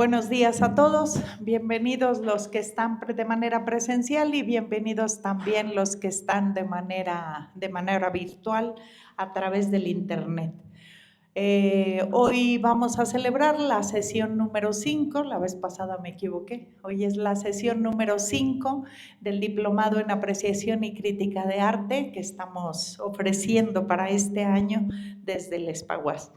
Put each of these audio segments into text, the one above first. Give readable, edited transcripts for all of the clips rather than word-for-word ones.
Buenos días a todos, bienvenidos los que están de manera presencial y bienvenidos también los que están de manera virtual a través del internet. Hoy vamos a celebrar la sesión número 5, la vez pasada me equivoqué, hoy es la sesión número 5 del Diplomado en Apreciación y Crítica de Arte que estamos ofreciendo para este año desde el Espaguas.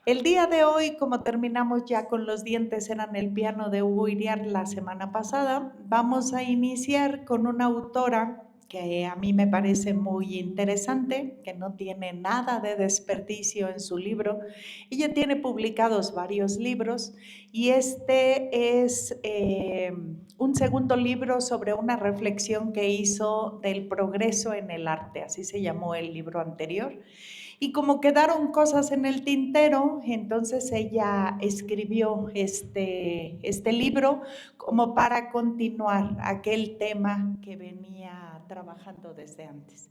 El día de hoy, como terminamos ya con Los dientes eran el piano de Hugo Iriart la semana pasada, vamos a iniciar con una autora que a mí me parece muy interesante, que no tiene nada de desperdicio en su libro. Ella tiene publicados varios libros y este es un segundo libro sobre una reflexión que hizo del progreso en el arte, así se llamó el libro anterior. Y como quedaron cosas en el tintero, entonces ella escribió este libro como para continuar aquel tema que venía trabajando desde antes.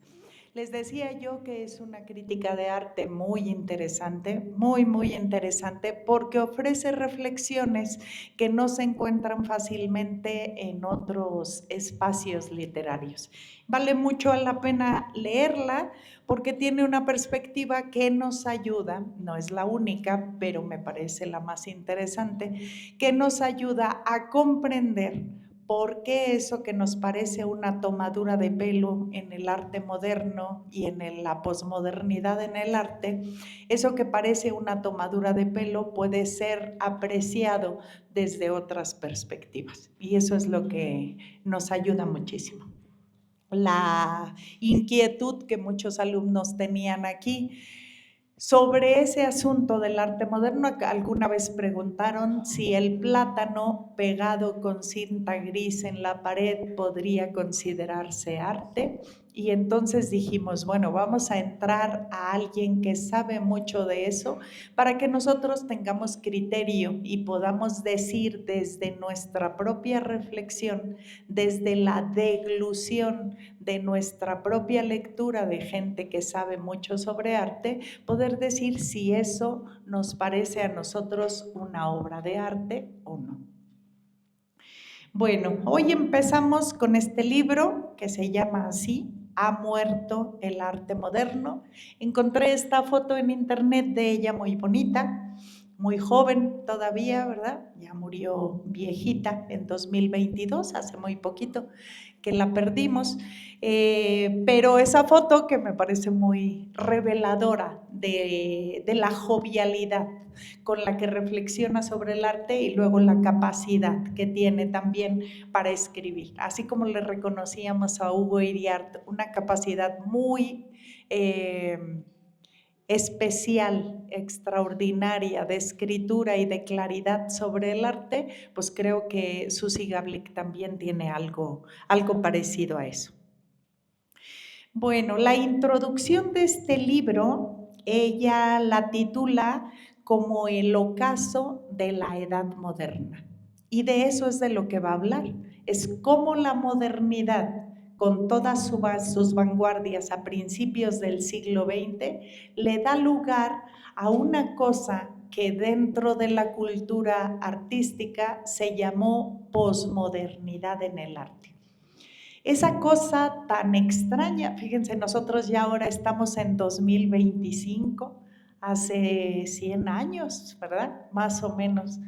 Les decía yo que es una crítica de arte muy interesante, muy interesante, porque ofrece reflexiones que no se encuentran fácilmente en otros espacios literarios. Vale mucho la pena leerla porque tiene una perspectiva que nos ayuda, no es la única, pero me parece la más interesante, que nos ayuda a comprender por qué eso que nos parece una tomadura de pelo en el arte moderno y en la posmodernidad en el arte, eso que parece una tomadura de pelo puede ser apreciado desde otras perspectivas. Y eso es lo que nos ayuda muchísimo. La inquietud que muchos alumnos tenían aquí sobre ese asunto del arte moderno, alguna vez preguntaron si el plátano pegado con cinta gris en la pared podría considerarse arte. Y entonces dijimos, bueno, vamos a entrar a alguien que sabe mucho de eso para que nosotros tengamos criterio y podamos decir desde nuestra propia reflexión, desde la deglución de nuestra propia lectura de gente que sabe mucho sobre arte, poder decir si eso nos parece a nosotros una obra de arte o no. Bueno, hoy empezamos con este libro que se llama así, Ha muerto el arte moderno. Encontré esta foto en internet de ella muy bonita, muy joven todavía, ¿verdad? Ya murió viejita en 2022, hace muy poquito que la perdimos, pero esa foto que me parece muy reveladora de la jovialidad con la que reflexiona sobre el arte y luego la capacidad que tiene también para escribir. Así como le reconocíamos a Hugo Iriart una capacidad muy especial, extraordinaria de escritura y de claridad sobre el arte, pues creo que Susie Gablik también tiene algo parecido a eso. Bueno, la introducción de este libro, ella la titula como el ocaso de la edad moderna. Y de eso es de lo que va a hablar. Es cómo la modernidad, con todas sus vanguardias a principios del siglo XX, le da lugar a una cosa que dentro de la cultura artística se llamó posmodernidad en el arte. Esa cosa tan extraña, fíjense, nosotros ya ahora estamos en 2025, hace 100 años, ¿verdad? Más o menos,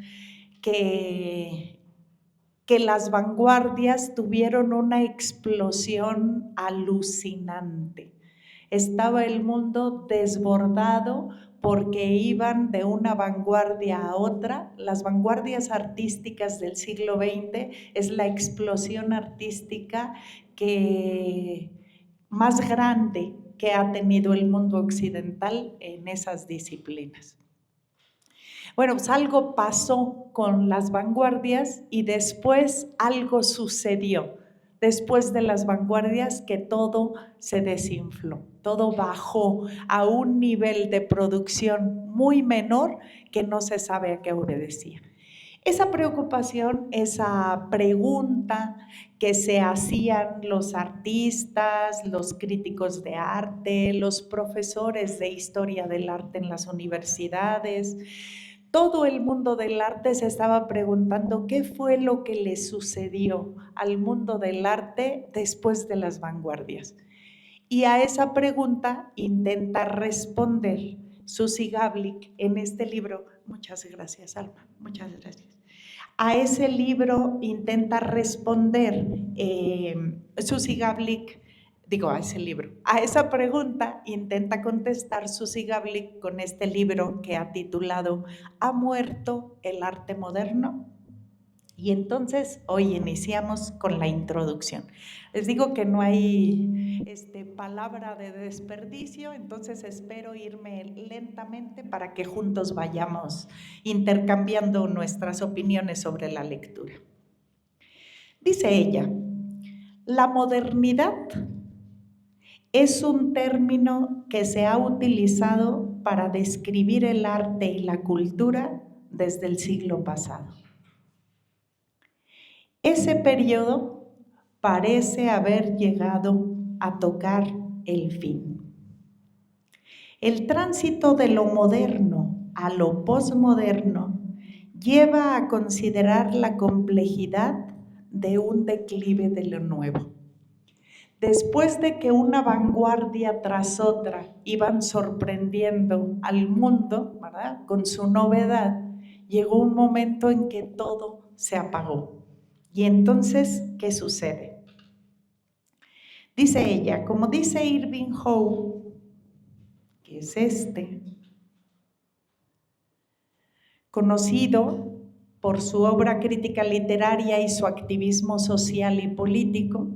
que las vanguardias tuvieron una explosión alucinante. Estaba el mundo desbordado porque iban de una vanguardia a otra. Las vanguardias artísticas del siglo XX es la explosión artística más grande que ha tenido el mundo occidental en esas disciplinas. Bueno, pues algo pasó con las vanguardias y después algo sucedió. Después de las vanguardias que todo se desinfló, todo bajó a un nivel de producción muy menor que no se sabe a qué obedecía. Esa preocupación, esa pregunta que se hacían los artistas, los críticos de arte, los profesores de historia del arte en las universidades, todo el mundo del arte se estaba preguntando qué fue lo que le sucedió al mundo del arte después de las vanguardias. Y a esa pregunta intenta responder Suzy Gablik en este libro. Muchas gracias, Alma, muchas gracias. A ese libro intenta responder Suzy Gablik, a ese libro, a esa pregunta intenta contestar Suzy Gablik con este libro que ha titulado ¿Ha muerto el arte moderno? Y entonces hoy iniciamos con la introducción. Les digo que no hay palabra de desperdicio, entonces espero irme lentamente para que juntos vayamos intercambiando nuestras opiniones sobre la lectura. Dice ella, la modernidad es un término que se ha utilizado para describir el arte y la cultura desde el siglo pasado. Ese periodo parece haber llegado a tocar el fin. El tránsito de lo moderno a lo posmoderno lleva a considerar la complejidad de un declive de lo nuevo. Después de que una vanguardia tras otra iban sorprendiendo al mundo, ¿verdad?, con su novedad, llegó un momento en que todo se apagó. Y entonces, ¿qué sucede? Dice ella, como dice Irving Howe, que es conocido por su obra crítica literaria y su activismo social y político,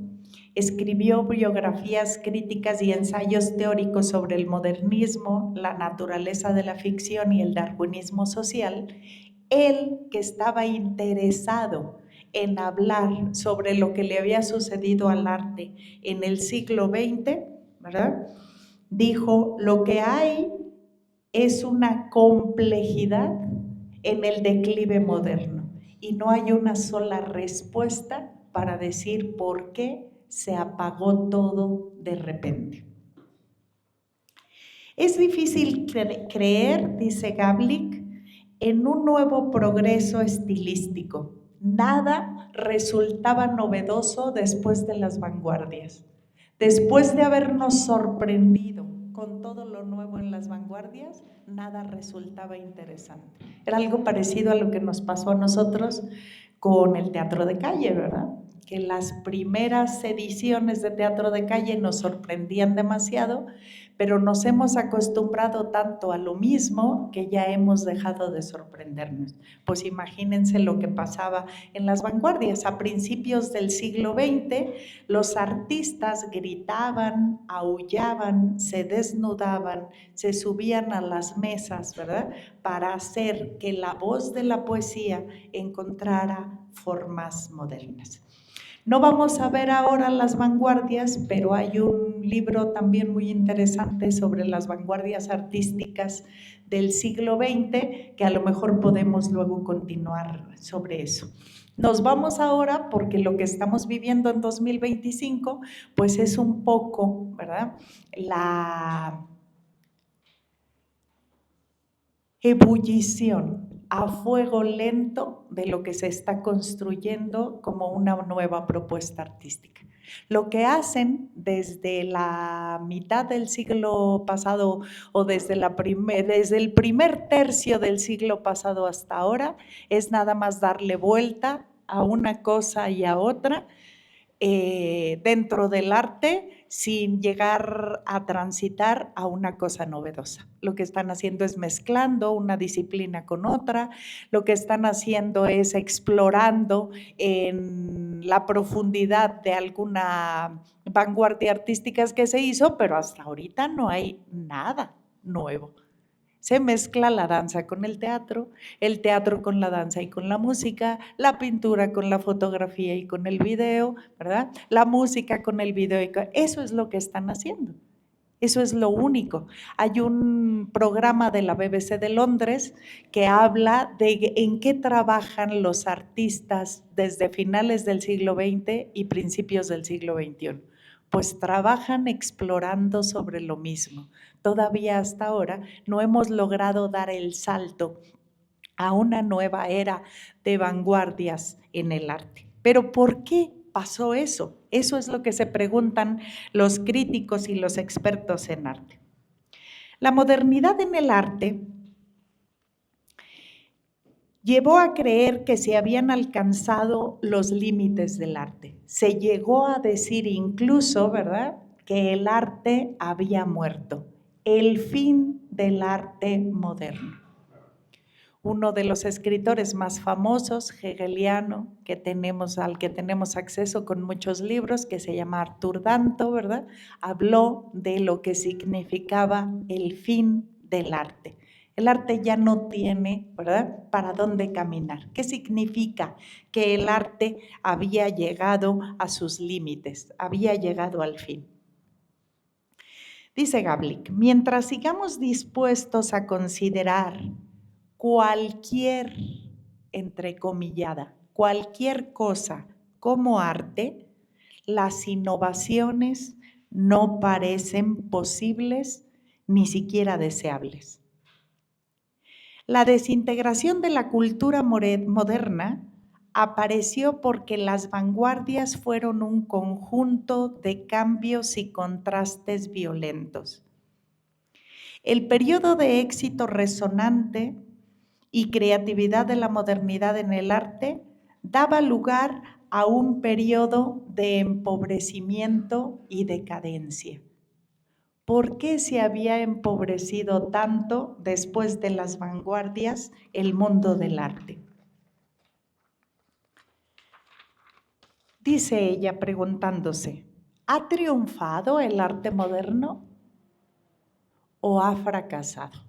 escribió biografías críticas y ensayos teóricos sobre el modernismo, la naturaleza de la ficción y el darwinismo social. Él, que estaba interesado en hablar sobre lo que le había sucedido al arte en el siglo XX, ¿verdad?, dijo, lo que hay es una complejidad en el declive moderno y no hay una sola respuesta para decir por qué se apagó todo de repente. Es difícil creer, dice Gablik, en un nuevo progreso estilístico. Nada resultaba novedoso después de las vanguardias. Después de habernos sorprendido con todo lo nuevo en las vanguardias, nada resultaba interesante. Era algo parecido a lo que nos pasó a nosotros con el teatro de calle, ¿verdad? Que las primeras ediciones de teatro de calle nos sorprendían demasiado, pero nos hemos acostumbrado tanto a lo mismo que ya hemos dejado de sorprendernos. Pues imagínense lo que pasaba en las vanguardias. A principios del siglo XX, los artistas gritaban, aullaban, se desnudaban, se subían a las mesas, ¿verdad?, para hacer que la voz de la poesía encontrara formas modernas. No vamos a ver ahora las vanguardias, pero hay un libro también muy interesante sobre las vanguardias artísticas del siglo XX que a lo mejor podemos luego continuar sobre eso. Nos vamos ahora porque lo que estamos viviendo en 2025 pues es un poco, ¿verdad?, la ebullición a fuego lento de lo que se está construyendo como una nueva propuesta artística. Lo que hacen desde la mitad del siglo pasado o desde el primer tercio del siglo pasado hasta ahora es nada más darle vuelta a una cosa y a otra dentro del arte sin llegar a transitar a una cosa novedosa. Lo que están haciendo es mezclando una disciplina con otra, lo que están haciendo es explorando en la profundidad de alguna vanguardia artística que se hizo, pero hasta ahorita no hay nada nuevo. Se mezcla la danza con el teatro con la danza y con la música, la pintura con la fotografía y con el video, ¿verdad?, la música con el video. Eso es lo que están haciendo. Eso es lo único. Hay un programa de la BBC de Londres que habla de en qué trabajan los artistas desde finales del siglo XX y principios del siglo XXI. Pues trabajan explorando sobre lo mismo. Todavía hasta ahora no hemos logrado dar el salto a una nueva era de vanguardias en el arte. Pero ¿por qué pasó eso? Eso es lo que se preguntan los críticos y los expertos en arte. La modernidad en el arte llevó a creer que se habían alcanzado los límites del arte. Se llegó a decir incluso, ¿verdad?, que el arte había muerto, el fin del arte moderno. Uno de los escritores más famosos, hegeliano, al que tenemos acceso con muchos libros, que se llama Arthur Danto, ¿verdad?, habló de lo que significaba el fin del arte. El arte ya no tiene, ¿verdad?, para dónde caminar. ¿Qué significa? Que el arte había llegado a sus límites, había llegado al fin. Dice Gablik, mientras sigamos dispuestos a considerar cualquier, entrecomillada, cualquier cosa como arte, las innovaciones no parecen posibles ni siquiera deseables. La desintegración de la cultura moderna apareció porque las vanguardias fueron un conjunto de cambios y contrastes violentos. El periodo de éxito resonante y creatividad de la modernidad en el arte daba lugar a un periodo de empobrecimiento y decadencia. ¿Por qué se había empobrecido tanto después de las vanguardias el mundo del arte? Dice ella preguntándose, ¿ha triunfado el arte moderno o ha fracasado?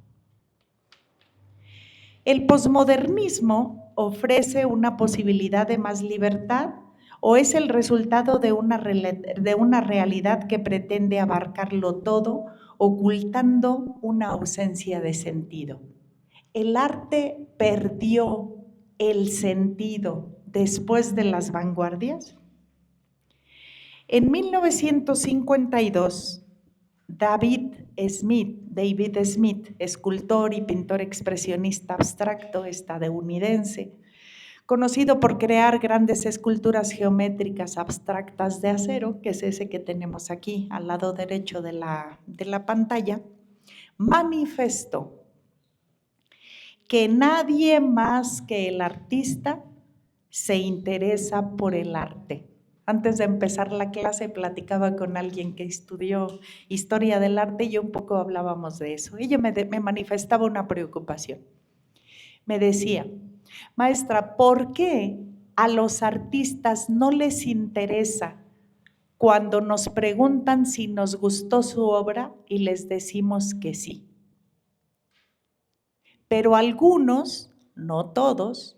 ¿El posmodernismo ofrece una posibilidad de más libertad o es el resultado de una realidad que pretende abarcarlo todo, ocultando una ausencia de sentido? ¿El arte perdió el sentido después de las vanguardias? En 1952, David Smith, escultor y pintor expresionista abstracto estadounidense, conocido por crear grandes esculturas geométricas abstractas de acero, que es ese que tenemos aquí al lado derecho de la pantalla, manifestó que nadie más que el artista se interesa por el arte. Antes de empezar la clase platicaba con alguien que estudió historia del arte y un poco hablábamos de eso. Ella me manifestaba una preocupación. Me decía, maestra, ¿por qué a los artistas no les interesa cuando nos preguntan si nos gustó su obra y les decimos que sí? Pero algunos, no todos,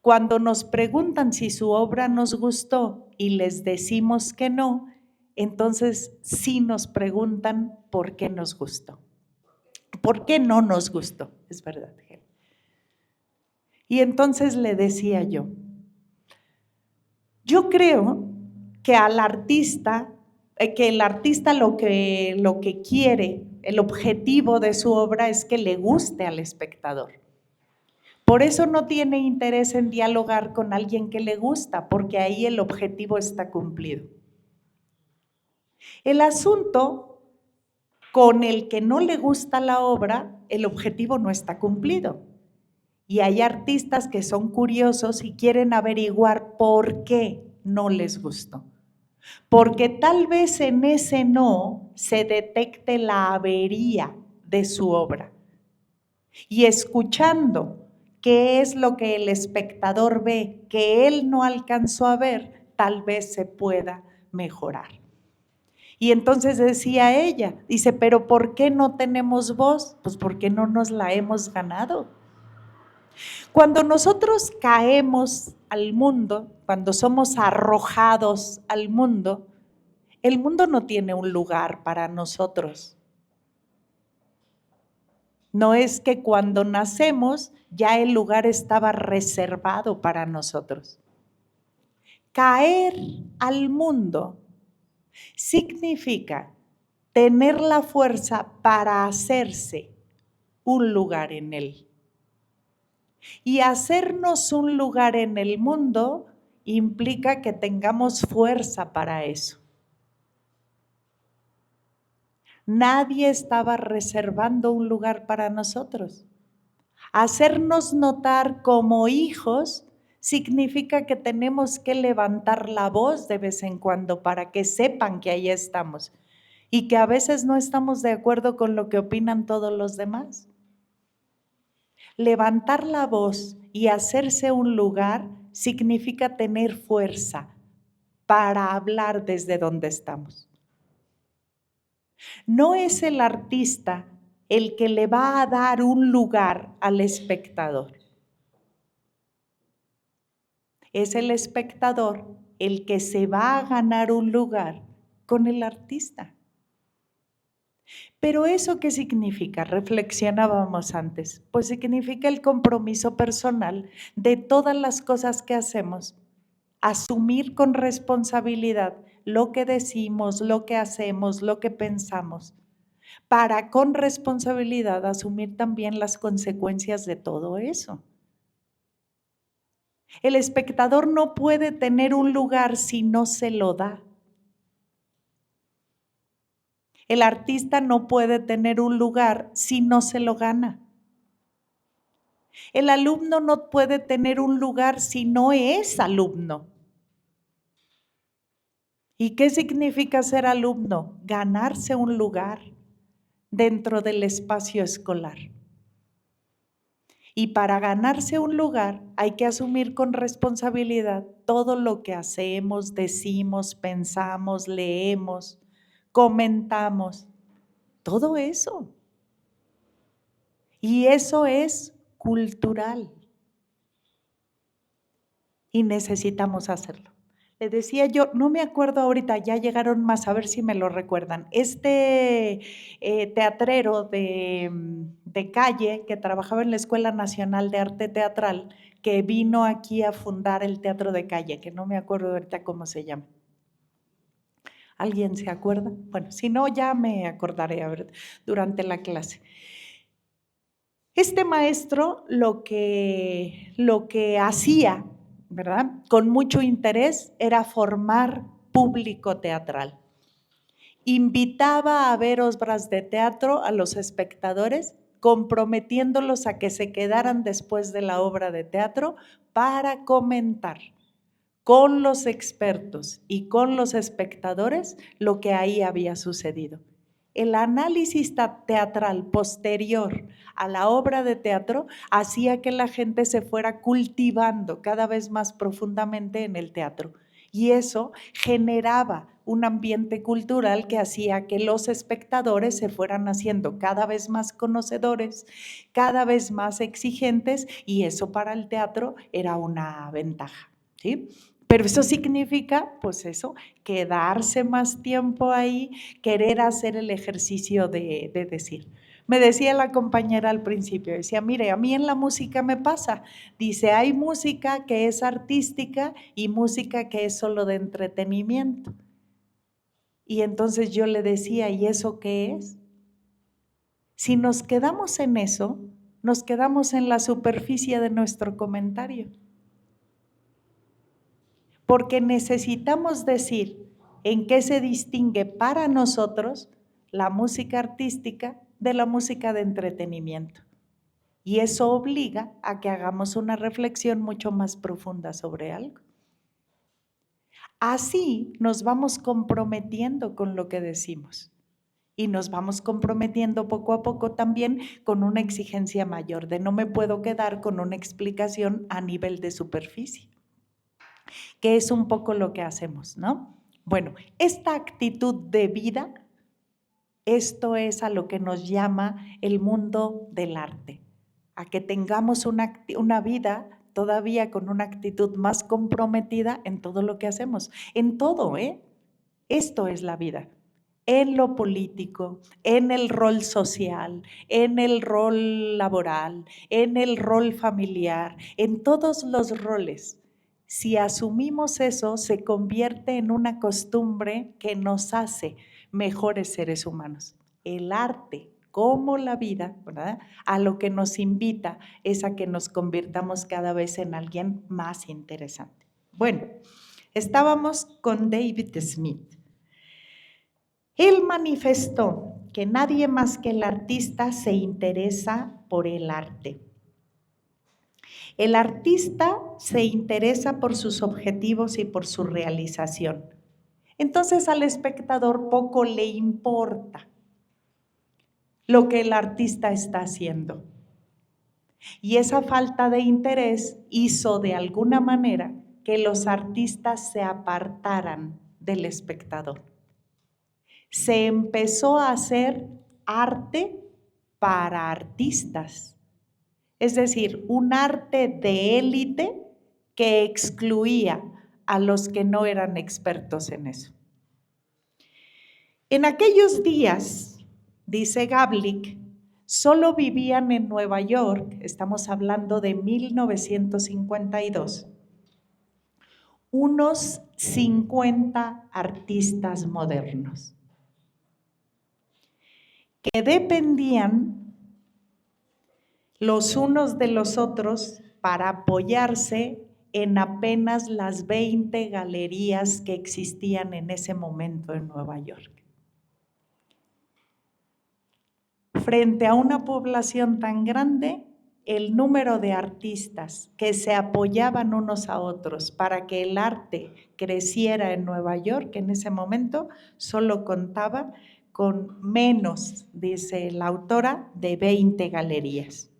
cuando nos preguntan si su obra nos gustó y les decimos que no, entonces sí nos preguntan por qué nos gustó. ¿Por qué no nos gustó? Es verdad. Y entonces le decía yo creo que al artista, que el artista lo que quiere, el objetivo de su obra es que le guste al espectador. Por eso no tiene interés en dialogar con alguien que le gusta, porque ahí el objetivo está cumplido. El asunto con el que no le gusta la obra, el objetivo no está cumplido. Y hay artistas que son curiosos y quieren averiguar por qué no les gustó. Porque tal vez en ese no se detecte la avería de su obra. Y escuchando qué es lo que el espectador ve, que él no alcanzó a ver, tal vez se pueda mejorar. Y entonces decía ella, dice, ¿pero por qué no tenemos voz? Pues porque no nos la hemos ganado. Cuando nosotros caemos al mundo, cuando somos arrojados al mundo, el mundo no tiene un lugar para nosotros. No es que cuando nacemos ya el lugar estaba reservado para nosotros. Caer al mundo significa tener la fuerza para hacerse un lugar en él. Y hacernos un lugar en el mundo implica que tengamos fuerza para eso. Nadie estaba reservando un lugar para nosotros. Hacernos notar como hijos significa que tenemos que levantar la voz de vez en cuando para que sepan que ahí estamos y que a veces no estamos de acuerdo con lo que opinan todos los demás. Levantar la voz y hacerse un lugar significa tener fuerza para hablar desde donde estamos. No es el artista el que le va a dar un lugar al espectador. Es el espectador el que se va a ganar un lugar con el artista. Pero ¿eso qué significa? Reflexionábamos antes. Pues significa el compromiso personal de todas las cosas que hacemos. Asumir con responsabilidad lo que decimos, lo que hacemos, lo que pensamos, para con responsabilidad asumir también las consecuencias de todo eso. El espectador no puede tener un lugar si no se lo da. El artista no puede tener un lugar si no se lo gana. El alumno no puede tener un lugar si no es alumno. ¿Y qué significa ser alumno? Ganarse un lugar dentro del espacio escolar. Y para ganarse un lugar hay que asumir con responsabilidad todo lo que hacemos, decimos, pensamos, leemos, comentamos, todo eso. Y eso es cultural. Y necesitamos hacerlo. Le decía yo, no me acuerdo ahorita, ya llegaron más, a ver si me lo recuerdan. Teatrero de calle que trabajaba en la Escuela Nacional de Arte Teatral, que vino aquí a fundar el teatro de calle, que no me acuerdo ahorita cómo se llama. ¿Alguien se acuerda? Bueno, si no, ya me acordaré a ver, durante la clase. Este maestro lo que hacía, ¿verdad?, con mucho interés, era formar público teatral. Invitaba a ver obras de teatro a los espectadores, comprometiéndolos a que se quedaran después de la obra de teatro para comentar con los expertos y con los espectadores lo que ahí había sucedido. El análisis teatral posterior a la obra de teatro hacía que la gente se fuera cultivando cada vez más profundamente en el teatro. Y eso generaba un ambiente cultural que hacía que los espectadores se fueran haciendo cada vez más conocedores, cada vez más exigentes, y eso para el teatro era una ventaja, ¿sí? Pero eso significa, pues eso, quedarse más tiempo ahí, querer hacer el ejercicio de decir. Me decía la compañera al principio, decía, mire, a mí en la música me pasa. Dice, hay música que es artística y música que es solo de entretenimiento. Y entonces yo le decía, ¿y eso qué es? Si nos quedamos en eso, nos quedamos en la superficie de nuestro comentario. Porque necesitamos decir en qué se distingue para nosotros la música artística de la música de entretenimiento. Y eso obliga a que hagamos una reflexión mucho más profunda sobre algo. Así nos vamos comprometiendo con lo que decimos y nos vamos comprometiendo poco a poco también con una exigencia mayor de no me puedo quedar con una explicación a nivel de superficie, que es un poco lo que hacemos, ¿no? Bueno, esta actitud de vida, esto es a lo que nos llama el mundo del arte, a que tengamos una vida todavía con una actitud más comprometida en todo lo que hacemos, en todo, ¿eh? Esto es la vida, en lo político, en el rol social, en el rol laboral, en el rol familiar, en todos los roles. Si asumimos eso, se convierte en una costumbre que nos hace mejores seres humanos. El arte cómo la vida, ¿verdad?, a lo que nos invita es a que nos convirtamos cada vez en alguien más interesante. Bueno, estábamos con David Smith. Él manifestó que nadie más que el artista se interesa por el arte. El artista se interesa por sus objetivos y por su realización. Entonces al espectador poco le importa lo que el artista está haciendo. Y esa falta de interés hizo de alguna manera que los artistas se apartaran del espectador. Se empezó a hacer arte para artistas, es decir, un arte de élite que excluía a los que no eran expertos en eso. En aquellos días, dice Gablick, solo vivían en Nueva York, estamos hablando de 1952, unos 50 artistas modernos que dependían los unos de los otros para apoyarse en apenas las 20 galerías que existían en ese momento en Nueva York. Frente a una población tan grande, el número de artistas que se apoyaban unos a otros para que el arte creciera en Nueva York en ese momento solo contaba con menos, dice la autora, de 20 galerías.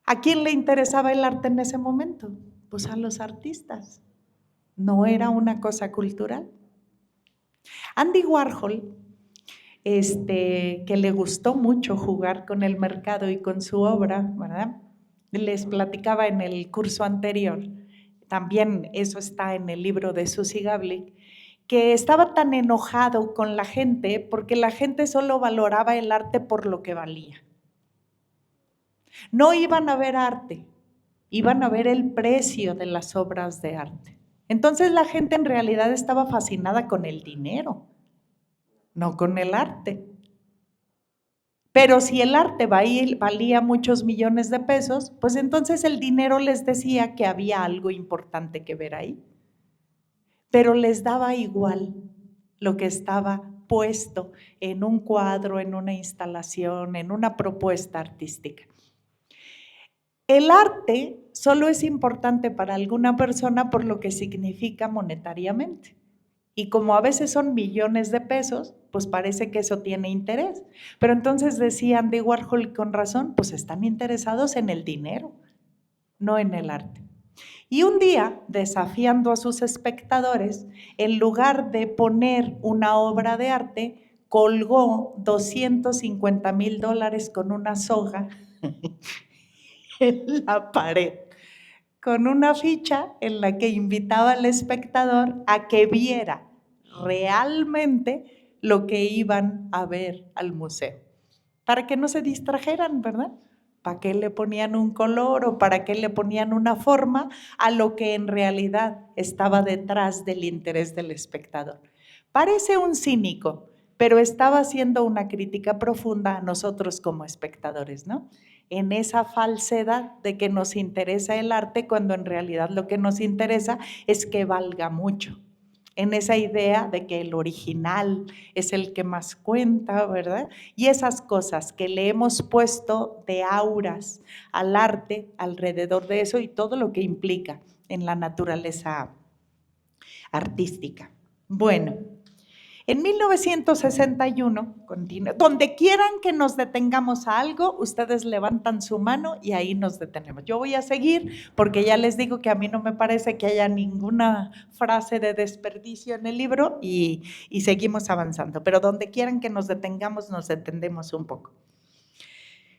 ¿A quién le interesaba el arte en ese momento? Pues a los artistas. No era una cosa cultural. Andy Warhol, que le gustó mucho jugar con el mercado y con su obra, ¿verdad? Les platicaba en el curso anterior, también eso está en el libro de Susie Gablick, que estaba tan enojado con la gente porque la gente solo valoraba el arte por lo que valía. No iban a ver arte, iban a ver el precio de las obras de arte. Entonces la gente en realidad estaba fascinada con el dinero, no con el arte. Pero si el arte valía muchos millones de pesos, pues entonces el dinero les decía que había algo importante que ver ahí. Pero les daba igual lo que estaba puesto en un cuadro, en una instalación, en una propuesta artística. El arte solo es importante para alguna persona por lo que significa monetariamente. Y como a veces son millones de pesos, pues parece que eso tiene interés. Pero entonces decía Andy Warhol con razón, pues están interesados en el dinero, no en el arte. Y un día, desafiando a sus espectadores, en lugar de poner una obra de arte, colgó $250,000 con una soga en la pared, con una ficha en la que invitaba al espectador a que viera realmente lo que iban a ver al museo, para que no se distrajeran, ¿verdad? ¿Para qué le ponían un color o para qué le ponían una forma a lo que en realidad estaba detrás del interés del espectador? Parece un cínico, pero estaba haciendo una crítica profunda a nosotros como espectadores, ¿no? En esa falsedad de que nos interesa el arte cuando en realidad lo que nos interesa es que valga mucho. En esa idea de que el original es el que más cuenta, ¿verdad? Y esas cosas que le hemos puesto de auras al arte alrededor de eso y todo lo que implica en la naturaleza artística. Bueno, en 1961, donde quieran que nos detengamos a algo, ustedes levantan su mano y ahí nos detenemos. Yo voy a seguir porque ya les digo que a mí no me parece que haya ninguna frase de desperdicio en el libro y seguimos avanzando, pero donde quieran que nos detengamos, nos detendemos un poco.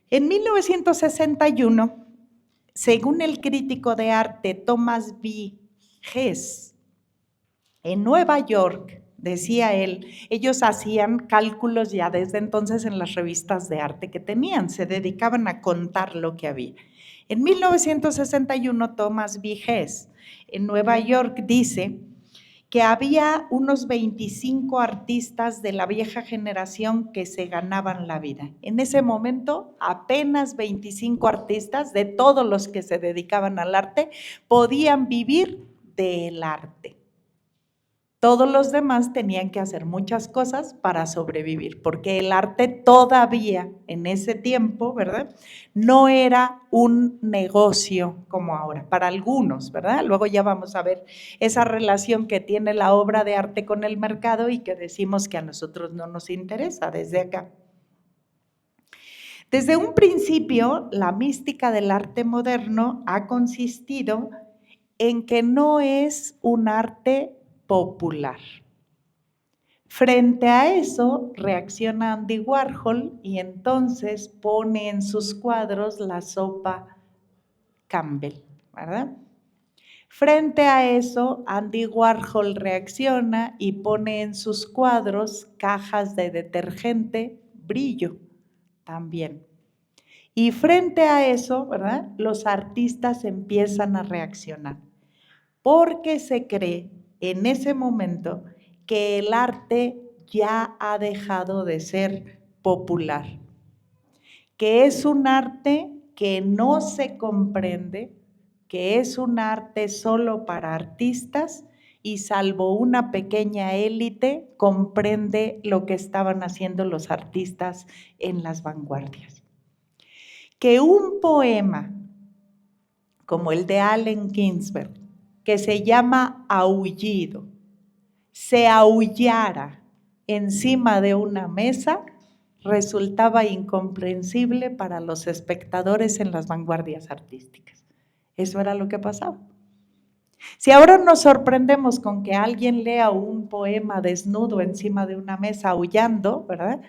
En 1961, según el crítico de arte Thomas B. Hess, en Nueva York, decía él, ellos hacían cálculos ya desde entonces en las revistas de arte que tenían, se dedicaban a contar lo que había. En 1961, Thomas B. Hess, en Nueva York, dice que había unos 25 artistas de la vieja generación que se ganaban la vida. En ese momento, apenas 25 artistas de todos los que se dedicaban al arte podían vivir del arte. Todos los demás tenían que hacer muchas cosas para sobrevivir, porque el arte todavía en ese tiempo, ¿verdad? No era un negocio como ahora, para algunos, ¿verdad? Luego ya vamos a ver esa relación que tiene la obra de arte con el mercado y que decimos que a nosotros no nos interesa desde acá. Desde un principio, la mística del arte moderno ha consistido en que no es un arte popular. Frente a eso reacciona Andy Warhol y entonces pone en sus cuadros la sopa Campbell, ¿verdad? Frente a eso, Andy Warhol reacciona y pone en sus cuadros cajas de detergente Brillo también. Y frente a eso, ¿verdad? Los artistas empiezan a reaccionar porque se cree en ese momento que el arte ya ha dejado de ser popular, que es un arte que no se comprende, que es un arte solo para artistas y salvo una pequeña élite comprende lo que estaban haciendo los artistas en las vanguardias. Que un poema como el de Allen Ginsberg, que se llama Aullido, se aullara encima de una mesa, resultaba incomprensible para los espectadores en las vanguardias artísticas. Eso era lo que pasaba. Si ahora nos sorprendemos con que alguien lea un poema desnudo encima de una mesa aullando, ¿verdad?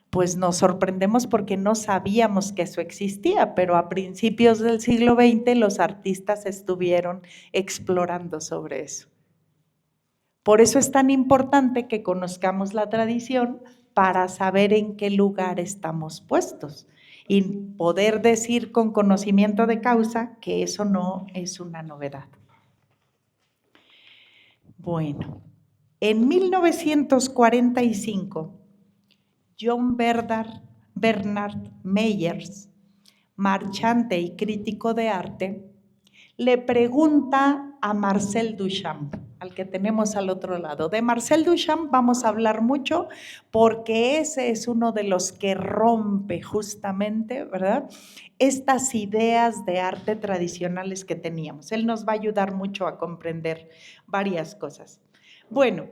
Pues nos sorprendemos porque no sabíamos que eso existía, pero a principios del siglo XX los artistas estuvieron explorando sobre eso. Por eso es tan importante que conozcamos la tradición para saber en qué lugar estamos puestos y poder decir con conocimiento de causa que eso no es una novedad. Bueno, en 1945, John Bernard Meyers, marchante y crítico de arte, le pregunta a Marcel Duchamp, al que tenemos al otro lado. De Marcel Duchamp vamos a hablar mucho porque ese es uno de los que rompe justamente, ¿verdad?, estas ideas de arte tradicionales que teníamos. Él nos va a ayudar mucho a comprender varias cosas. Bueno,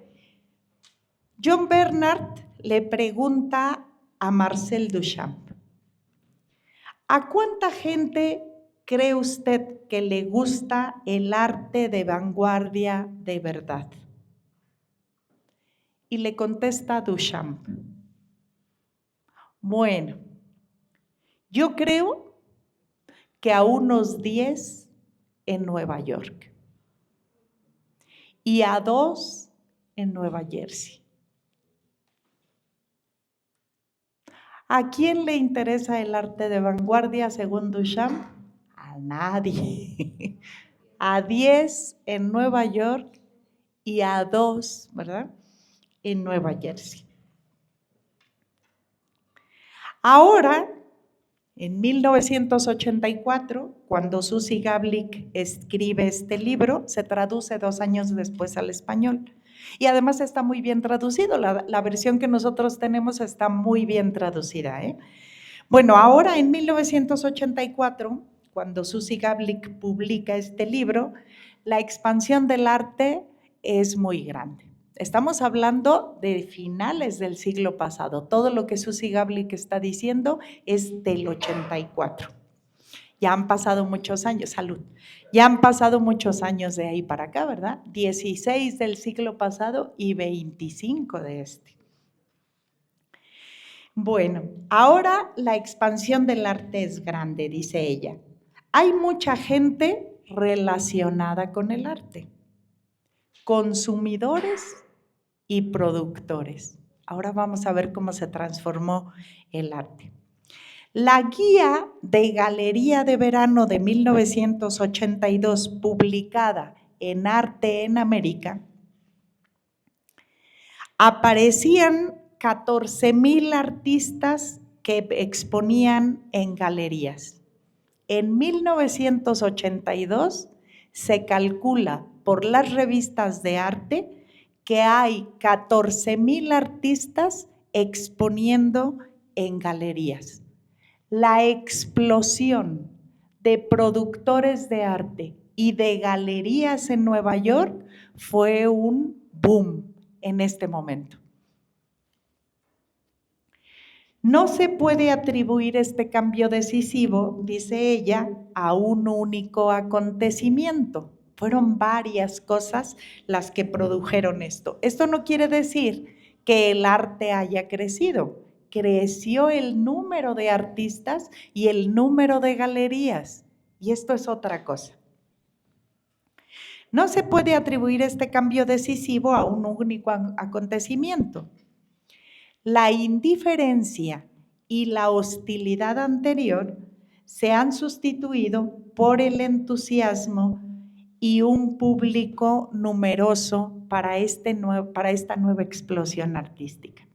John Bernard le pregunta a Marcel Duchamp, ¿a cuánta gente cree usted que le gusta el arte de vanguardia de verdad? Y le contesta Duchamp, bueno, yo creo que a unos 10 en Nueva York y a 2 en Nueva Jersey. ¿A quién le interesa el arte de vanguardia según Duchamp? A nadie. A 10 en Nueva York y a 2, ¿verdad?, en Nueva Jersey. Ahora, en 1984, cuando Susie Gablik escribe este libro, se traduce 2 años después al español. Y además está muy bien traducido, la versión que nosotros tenemos está muy bien traducida, ¿eh? Bueno, ahora en 1984, cuando Susie Gablik publica este libro, la expansión del arte es muy grande. Estamos hablando de finales del siglo pasado. Todo lo que Susie Gablik está diciendo es del 84. Ya han pasado muchos años, salud. Ya han pasado muchos años de ahí para acá, ¿verdad? 16 del siglo pasado y 25 de este. Bueno, ahora la expansión del arte es grande, dice ella. Hay mucha gente relacionada con el arte, consumidores y productores. Ahora vamos a ver cómo se transformó el arte. La guía de Galería de Verano de 1982, publicada en Arte en América, aparecían 14,000 artistas que exponían en galerías. En 1982 se calcula por las revistas de arte que hay 14,000 artistas exponiendo en galerías. La explosión de productores de arte y de galerías en Nueva York fue un boom en este momento. No se puede atribuir este cambio decisivo, dice ella, a un único acontecimiento. Fueron varias cosas las que produjeron esto. Esto no quiere decir que el arte haya crecido. Creció el número de artistas y el número de galerías. Y esto es otra cosa. No se puede atribuir este cambio decisivo a un único acontecimiento. La indiferencia y la hostilidad anterior se han sustituido por el entusiasmo y un público numeroso para esta nueva explosión artística.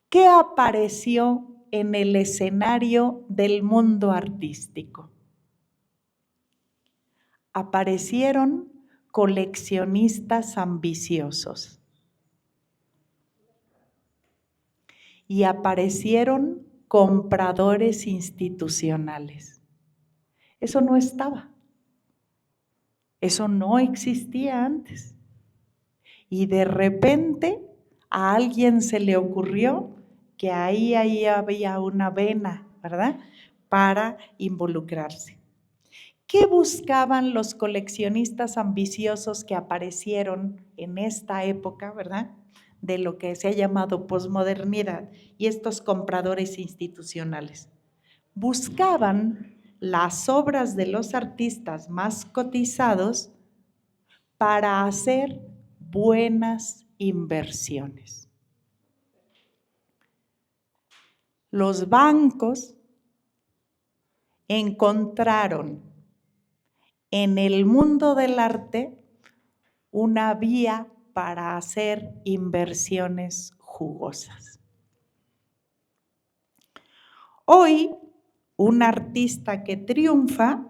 ¿Qué apareció en el escenario del mundo artístico? Aparecieron coleccionistas ambiciosos. Y aparecieron compradores institucionales. Eso no estaba. Eso no existía antes. Y de repente a alguien se le ocurrió que ahí había una vena, ¿verdad?, para involucrarse. ¿Qué buscaban los coleccionistas ambiciosos que aparecieron en esta época, ¿verdad?, de lo que se ha llamado posmodernidad, y estos compradores institucionales? Buscaban las obras de los artistas más cotizados para hacer buenas inversiones. Los bancos encontraron en el mundo del arte una vía para hacer inversiones jugosas. Hoy, un artista que triunfa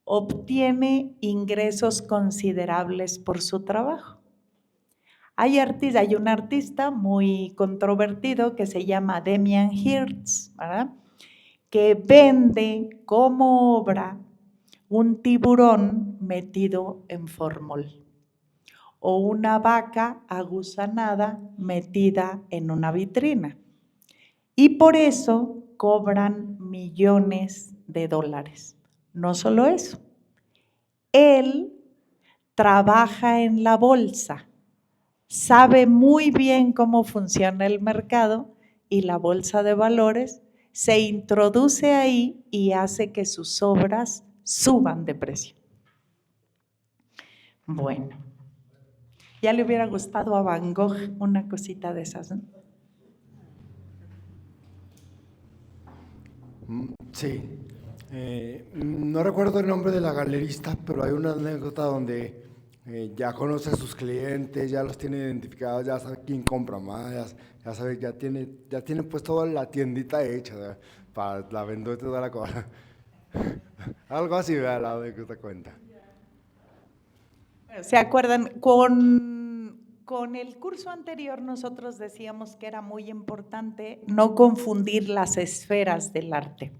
obtiene ingresos considerables por su trabajo. Hay un artista muy controvertido que se llama Damien Hirst, ¿verdad?, que vende como obra un tiburón metido en formol o una vaca agusanada metida en una vitrina. Y por eso cobran millones de dólares. No solo eso, él trabaja en la bolsa, sabe muy bien cómo funciona el mercado y la bolsa de valores, se introduce ahí y hace que sus obras suban de precio. Bueno, ya le hubiera gustado a Van Gogh una cosita de esas, ¿no? Sí, no recuerdo el nombre de la galerista, pero hay una anécdota donde ya conoce a sus clientes, ya los tiene identificados, ya sabe quién compra más, ya sabe, ya tiene pues toda la tiendita hecha, ¿verdad?, para la vender y toda la cosa. Algo así, ¿verdad?, la anécdota cuenta. ¿Se acuerdan? Con el curso anterior nosotros decíamos que era muy importante no confundir las esferas del arte.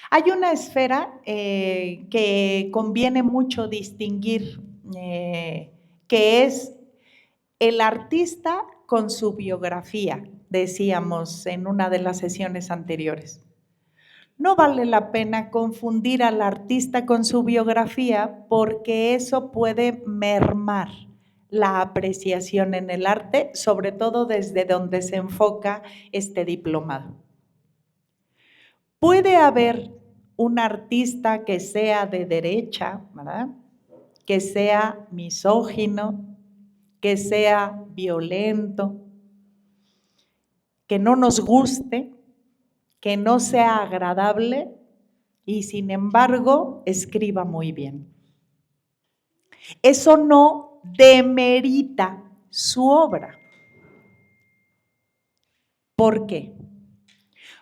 Hay una esfera que conviene mucho distinguir, que es el artista con su biografía, decíamos en una de las sesiones anteriores. No vale la pena confundir al artista con su biografía porque eso puede mermar la apreciación en el arte, sobre todo desde donde se enfoca este diplomado. Puede haber un artista que sea de derecha, ¿verdad?, que sea misógino, que sea violento, que no nos guste, que no sea agradable y sin embargo escriba muy bien. Eso no demerita su obra. ¿Por qué?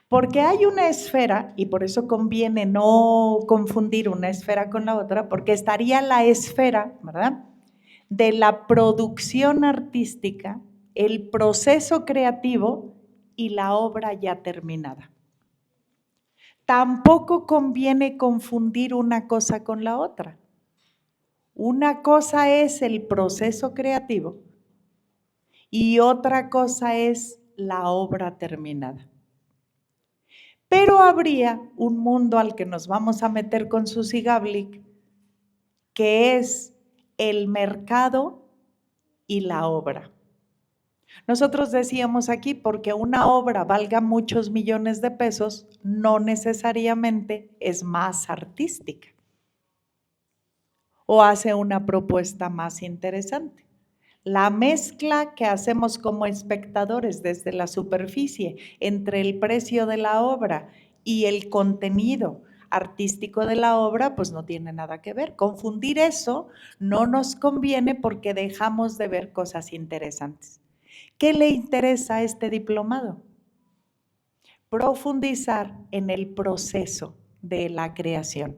Porque hay una esfera, y por eso conviene no confundir una esfera con la otra, porque estaría la esfera, ¿verdad?, de la producción artística, el proceso creativo y la obra ya terminada. Tampoco conviene confundir una cosa con la otra. Una cosa es el proceso creativo y otra cosa es la obra terminada. Pero habría un mundo al que nos vamos a meter con Suzy Gablik, que es el mercado y la obra. Nosotros decíamos aquí, porque una obra valga muchos millones de pesos, no necesariamente es más artística o hace una propuesta más interesante. La mezcla que hacemos como espectadores desde la superficie entre el precio de la obra y el contenido artístico de la obra, pues no tiene nada que ver. Confundir eso no nos conviene porque dejamos de ver cosas interesantes. ¿Qué le interesa a este diplomado? Profundizar en el proceso de la creación,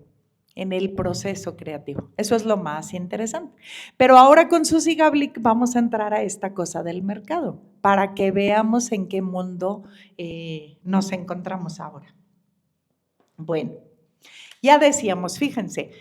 en el proceso creativo. Eso es lo más interesante. Pero ahora con Suzy Gablik vamos a entrar a esta cosa del mercado para que veamos en qué mundo nos encontramos ahora. Bueno, ya decíamos, fíjense,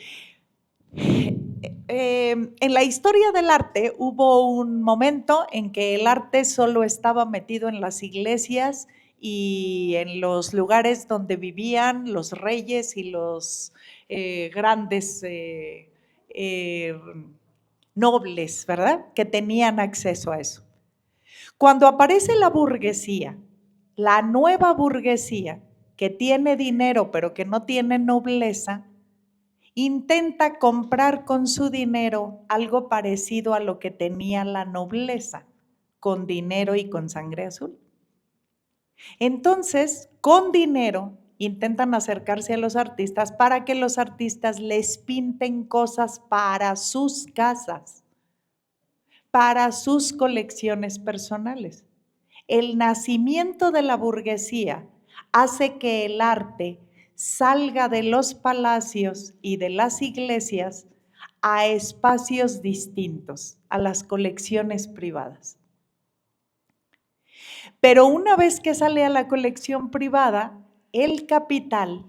en la historia del arte hubo un momento en que el arte solo estaba metido en las iglesias y en los lugares donde vivían los reyes y los grandes nobles, ¿verdad?, que tenían acceso a eso. Cuando aparece la burguesía, la nueva burguesía, que tiene dinero pero que no tiene nobleza, intenta comprar con su dinero algo parecido a lo que tenía la nobleza, con dinero y con sangre azul. Entonces, con dinero intentan acercarse a los artistas para que los artistas les pinten cosas para sus casas, para sus colecciones personales. El nacimiento de la burguesía hace que el arte salga de los palacios y de las iglesias a espacios distintos, a las colecciones privadas. Pero una vez que sale a la colección privada, el capital,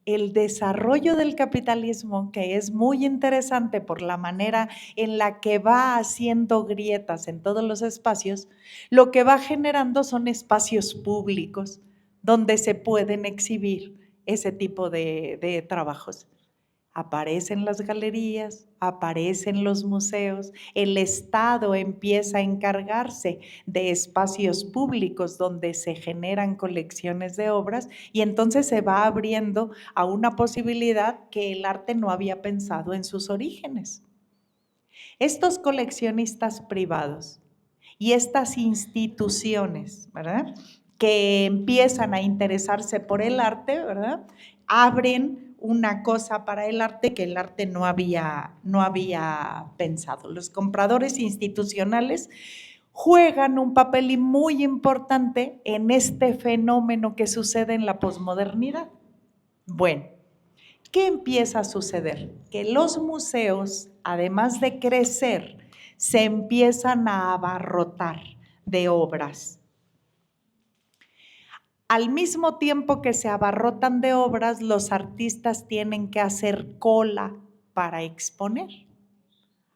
el desarrollo del capitalismo, que es muy interesante por la manera en la que va haciendo grietas en todos los espacios, lo que va generando son espacios públicos donde se pueden exhibir ese tipo de trabajos. Aparecen las galerías, aparecen los museos, el Estado empieza a encargarse de espacios públicos donde se generan colecciones de obras y entonces se va abriendo a una posibilidad que el arte no había pensado en sus orígenes. Estos coleccionistas privados y estas instituciones, ¿verdad?, que empiezan a interesarse por el arte, ¿verdad?, abren una cosa para el arte que el arte no había pensado. Los compradores institucionales juegan un papel muy importante en este fenómeno que sucede en la posmodernidad. Bueno, ¿qué empieza a suceder? Que los museos, además de crecer, se empiezan a abarrotar de obras. Al mismo tiempo que se abarrotan de obras, los artistas tienen que hacer cola para exponer.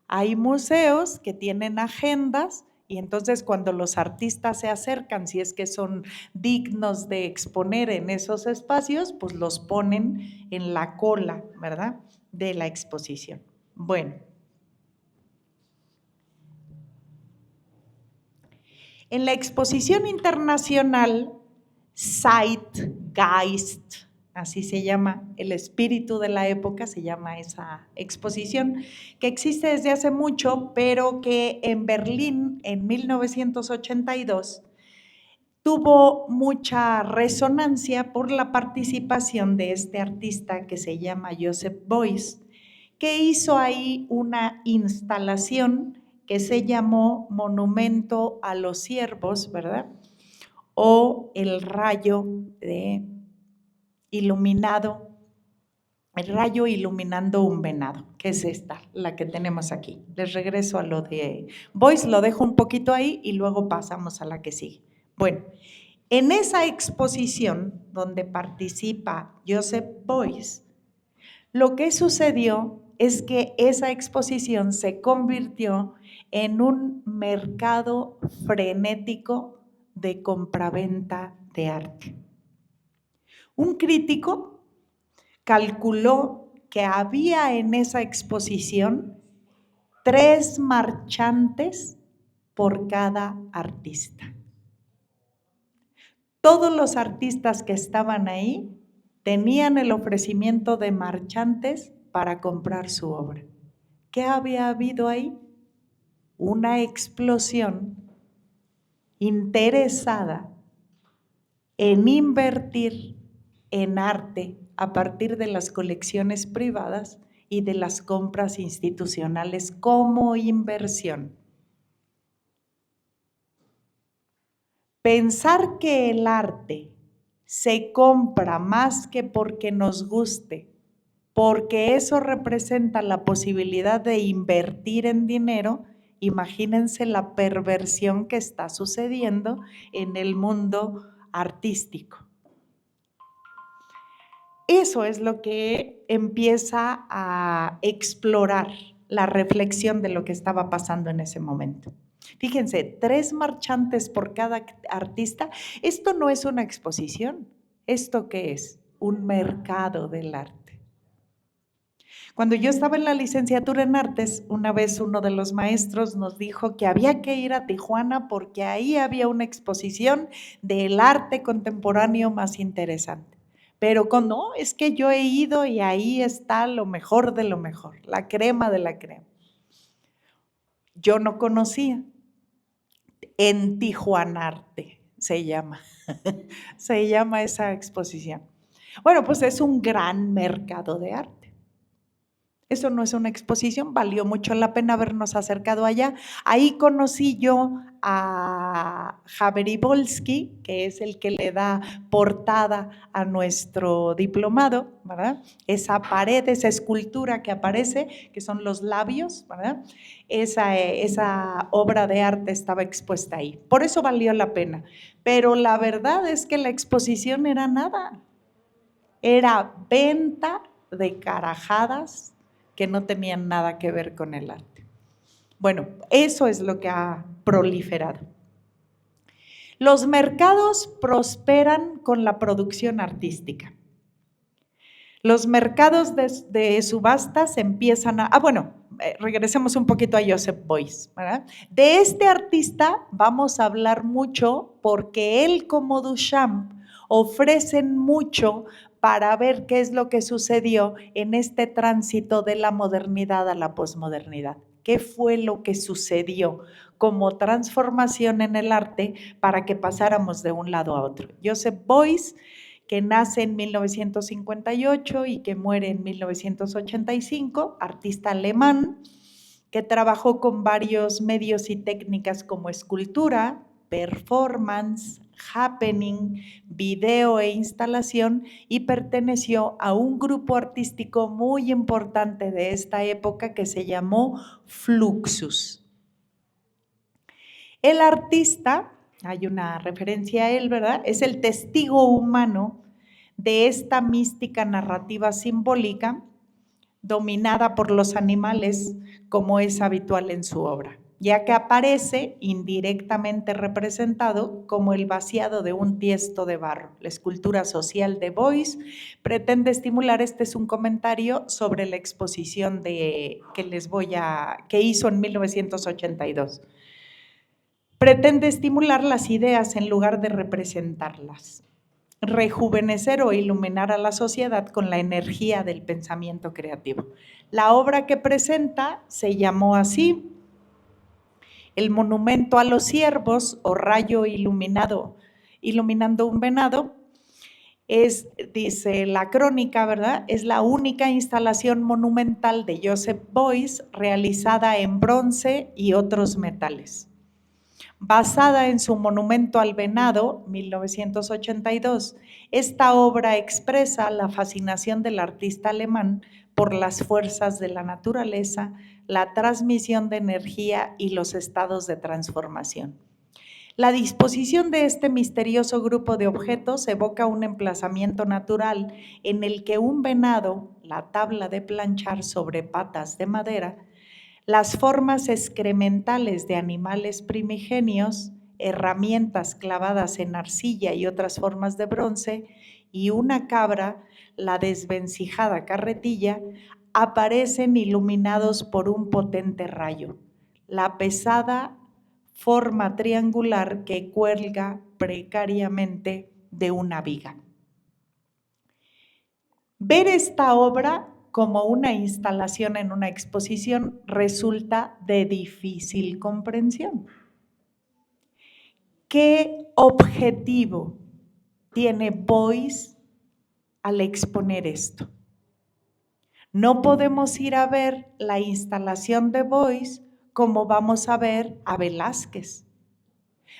Hay museos que tienen agendas y entonces cuando los artistas se acercan, si es que son dignos de exponer en esos espacios, pues los ponen en la cola, ¿verdad?, de la exposición. Bueno. En la exposición internacional Zeitgeist, así se llama, el espíritu de la época, se llama esa exposición, que existe desde hace mucho, pero que en Berlín en 1982 tuvo mucha resonancia por la participación de este artista que se llama Joseph Beuys, que hizo ahí una instalación que se llamó Monumento a los Ciervos, ¿verdad? O el rayo iluminado, el rayo iluminando un venado, que es esta, la que tenemos aquí. Les regreso a lo de Beuys, lo dejo un poquito ahí y luego pasamos a la que sigue. Bueno, en esa exposición donde participa Joseph Beuys, lo que sucedió es que esa exposición se convirtió en un mercado frenético de compraventa de arte. Un crítico calculó que había en esa exposición 3 marchantes por cada artista. Todos los artistas que estaban ahí tenían el ofrecimiento de marchantes para comprar su obra. ¿Qué había habido ahí? Una explosión interesada en invertir en arte a partir de las colecciones privadas y de las compras institucionales como inversión. Pensar que el arte se compra más que porque nos guste, porque eso representa la posibilidad de invertir en dinero, imagínense la perversión que está sucediendo en el mundo artístico. Eso es lo que empieza a explorar la reflexión de lo que estaba pasando en ese momento. Fíjense, 3 marchantes por cada artista. Esto no es una exposición. ¿Esto qué es? Un mercado del arte. Cuando yo estaba en la licenciatura en artes, una vez uno de los maestros nos dijo que había que ir a Tijuana porque ahí había una exposición del arte contemporáneo más interesante. Pero no, es que yo he ido y ahí está lo mejor de lo mejor, la crema de la crema. Yo no conocía. En Tijuanarte se llama, se llama esa exposición. Bueno, pues es un gran mercado de arte. Eso no es una exposición, valió mucho la pena habernos acercado allá. Ahí conocí yo a Javier Volsky, que es el que le da portada a nuestro diplomado, ¿verdad? Esa pared, esa escultura que aparece, que son los labios, ¿verdad? Esa obra de arte estaba expuesta ahí. Por eso valió la pena. Pero la verdad es que la exposición era nada. Era venta de carajadas que no tenían nada que ver con el arte. Bueno, eso es lo que ha proliferado. Los mercados prosperan con la producción artística. Los mercados de subastas empiezan a… regresemos un poquito a Joseph Beuys, ¿verdad? De este artista vamos a hablar mucho porque él como Duchamp ofrecen mucho para ver qué es lo que sucedió en este tránsito de la modernidad a la posmodernidad. ¿Qué fue lo que sucedió como transformación en el arte para que pasáramos de un lado a otro? Joseph Beuys, que nace en 1958 y que muere en 1985, artista alemán, que trabajó con varios medios y técnicas como escultura, performance, happening, video e instalación, y perteneció a un grupo artístico muy importante de esta época que se llamó Fluxus. El artista, hay una referencia a él, ¿verdad? Es el testigo humano de esta mística narrativa simbólica dominada por los animales, como es habitual en su obra, ya que aparece indirectamente representado como el vaciado de un tiesto de barro. La escultura social de Beuys pretende estimular, este es un comentario sobre la exposición que hizo en 1982. Pretende estimular las ideas en lugar de representarlas, rejuvenecer o iluminar a la sociedad con la energía del pensamiento creativo. La obra que presenta se llamó así, El Monumento a los Ciervos o Rayo iluminando un venado, Es, dice la crónica, ¿verdad? Es la única instalación monumental de Joseph Beuys realizada en bronce y otros metales. Basada en su Monumento al Venado, 1982, esta obra expresa la fascinación del artista alemán por las fuerzas de la naturaleza, la transmisión de energía y los estados de transformación. La disposición de este misterioso grupo de objetos evoca un emplazamiento natural en el que un venado, la tabla de planchar sobre patas de madera, las formas excrementales de animales primigenios, herramientas clavadas en arcilla y otras formas de bronce, y una cabra, la desvencijada carretilla, aparecen iluminados por un potente rayo. La pesada forma triangular que cuelga precariamente de una viga. Ver esta obra como una instalación en una exposición resulta de difícil comprensión. ¿Qué objetivo tiene Beuys al exponer esto? No podemos ir a ver la instalación de Beuys como vamos a ver a Velázquez.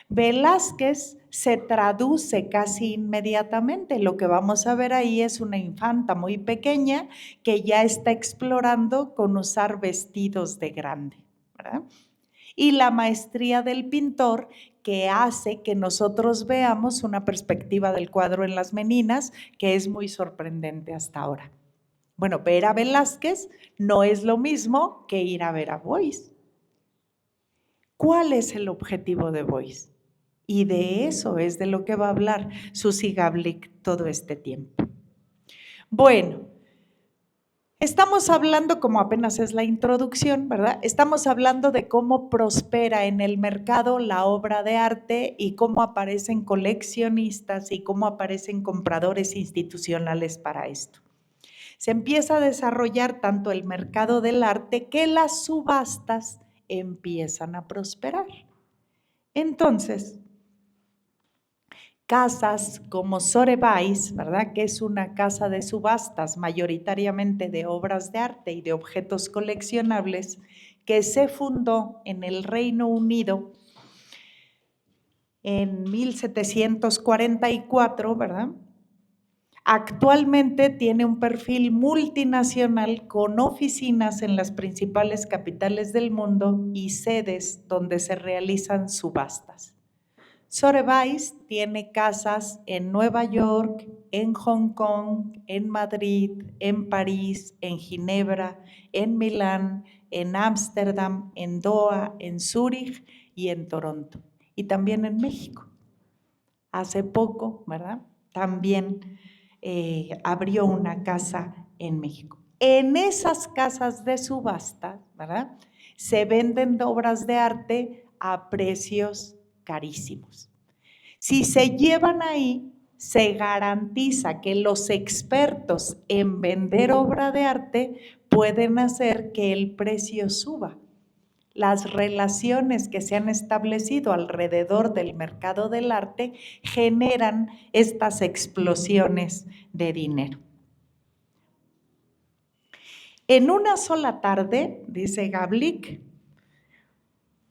Velázquez se traduce casi inmediatamente. Lo que vamos a ver ahí es una infanta muy pequeña que ya está explorando con usar vestidos de grande, ¿verdad? Y la maestría del pintor que hace que nosotros veamos una perspectiva del cuadro en las meninas que es muy sorprendente hasta ahora. Bueno, ver a Velázquez no es lo mismo que ir a ver a Beuys. ¿Cuál es el objetivo de Beuys? Y de eso es de lo que va a hablar Susi Gablik todo este tiempo. Bueno, estamos hablando, como apenas es la introducción, ¿verdad? Estamos hablando de cómo prospera en el mercado la obra de arte y cómo aparecen coleccionistas y cómo aparecen compradores institucionales para esto. Se empieza a desarrollar tanto el mercado del arte que las subastas empiezan a prosperar. Entonces, casas como Sotheby's, ¿verdad? Que es una casa de subastas mayoritariamente de obras de arte y de objetos coleccionables, que se fundó en el Reino Unido en 1744, ¿verdad? Actualmente tiene un perfil multinacional con oficinas en las principales capitales del mundo y sedes donde se realizan subastas. Sotheby's tiene casas en Nueva York, en Hong Kong, en Madrid, en París, en Ginebra, en Milán, en Ámsterdam, en Doha, en Zúrich y en Toronto. Y también en México. Hace poco, ¿verdad? También abrió una casa en México. En esas casas de subasta, ¿verdad? Se venden obras de arte a precios carísimos. Si se llevan ahí, se garantiza que los expertos en vender obra de arte pueden hacer que el precio suba. Las relaciones que se han establecido alrededor del mercado del arte generan estas explosiones de dinero. En una sola tarde, dice Gablik,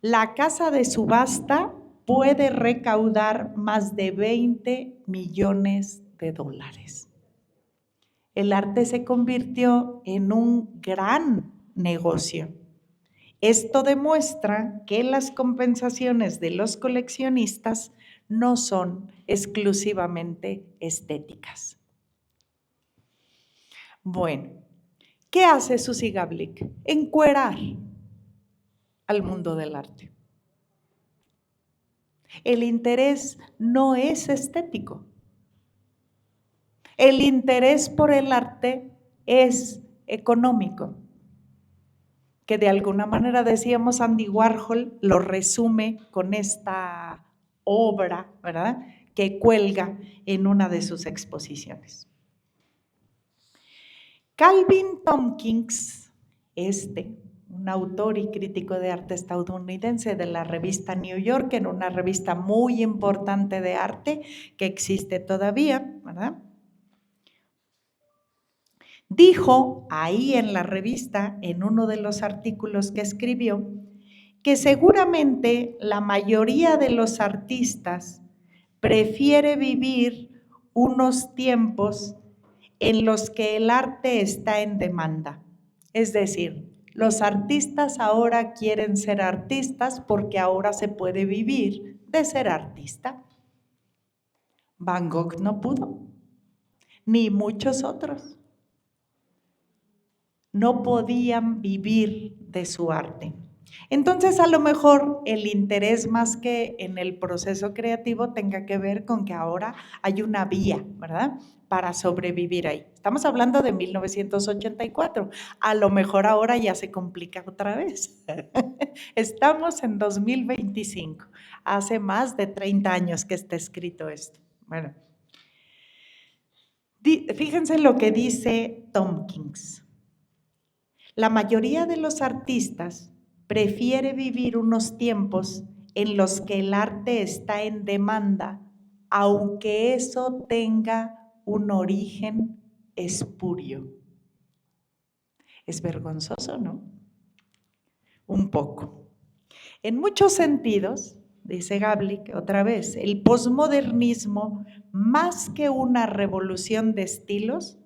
la casa de subasta puede recaudar más de 20 millones de dólares. El arte se convirtió en un gran negocio. Esto demuestra que las compensaciones de los coleccionistas no son exclusivamente estéticas. Bueno, ¿qué hace Susi Gablik? Encuerar al mundo del arte. El interés no es estético. El interés por el arte es económico, que de alguna manera decíamos Andy Warhol lo resume con esta obra, ¿verdad?, que cuelga en una de sus exposiciones. Calvin Tompkins, un autor y crítico de arte estadounidense de la revista New Yorker, una revista muy importante de arte que existe todavía, ¿verdad?, Dijo ahí en la revista, en uno de los artículos que escribió, que seguramente la mayoría de los artistas prefiere vivir unos tiempos en los que el arte está en demanda. Es decir, los artistas ahora quieren ser artistas porque ahora se puede vivir de ser artista. Van Gogh no pudo, ni muchos otros. No podían vivir de su arte. Entonces, a lo mejor el interés más que en el proceso creativo tenga que ver con que ahora hay una vía, ¿verdad?, para sobrevivir ahí. Estamos hablando de 1984. A lo mejor ahora ya se complica otra vez. Estamos en 2025. Hace más de 30 años que está escrito esto. Bueno, fíjense lo que dice Tompkins. La mayoría de los artistas prefiere vivir unos tiempos en los que el arte está en demanda, aunque eso tenga un origen espurio. Es vergonzoso, ¿no? Un poco. En muchos sentidos, dice Gablick otra vez, el posmodernismo, más que una revolución de estilos,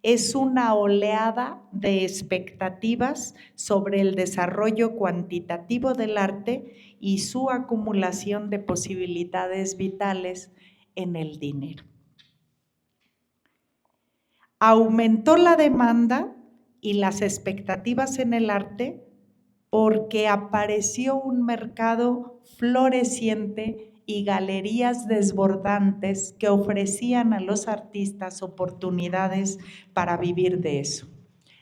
es una oleada de expectativas sobre el desarrollo cuantitativo del arte y su acumulación de posibilidades vitales en el dinero. Aumentó la demanda y las expectativas en el arte porque apareció un mercado floreciente y galerías desbordantes que ofrecían a los artistas oportunidades para vivir de eso.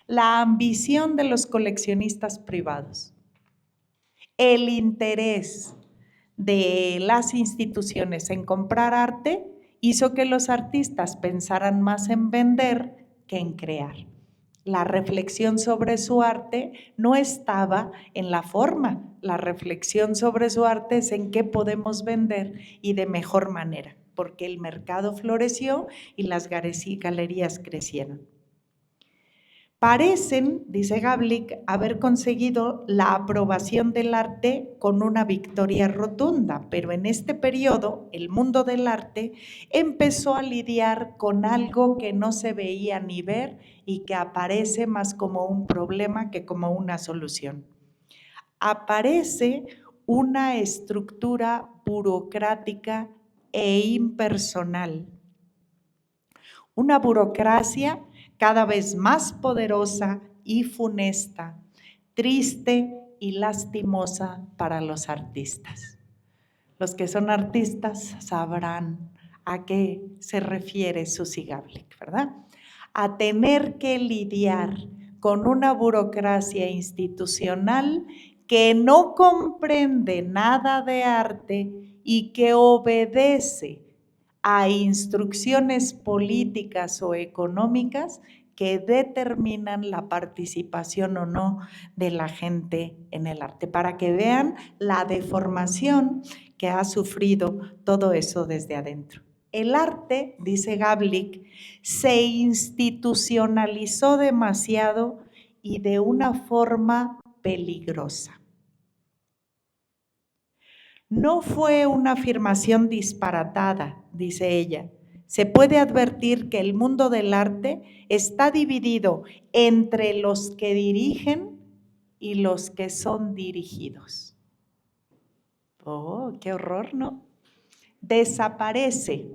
La ambición de los coleccionistas privados, el interés de las instituciones en comprar arte hizo que los artistas pensaran más en vender que en crear. La reflexión sobre su arte no estaba en la forma, la reflexión sobre su arte es en qué podemos vender y de mejor manera, porque el mercado floreció y las galerías crecieron. Parecen, dice Gablick, haber conseguido la aprobación del arte con una victoria rotunda, pero en este periodo el mundo del arte empezó a lidiar con algo que no se veía ni ver y que aparece más como un problema que como una solución. Aparece una estructura burocrática e impersonal, una burocracia cada vez más poderosa y funesta, triste y lastimosa para los artistas. Los que son artistas sabrán a qué se refiere Susie Gablick, ¿verdad? A tener que lidiar con una burocracia institucional que no comprende nada de arte y que obedece a instrucciones políticas o económicas que determinan la participación o no de la gente en el arte, para que vean la deformación que ha sufrido todo eso desde adentro. El arte, dice Gablick, se institucionalizó demasiado y de una forma peligrosa. No fue una afirmación disparatada, dice ella. Se puede advertir que el mundo del arte está dividido entre los que dirigen y los que son dirigidos. Oh, qué horror, ¿no? Desaparece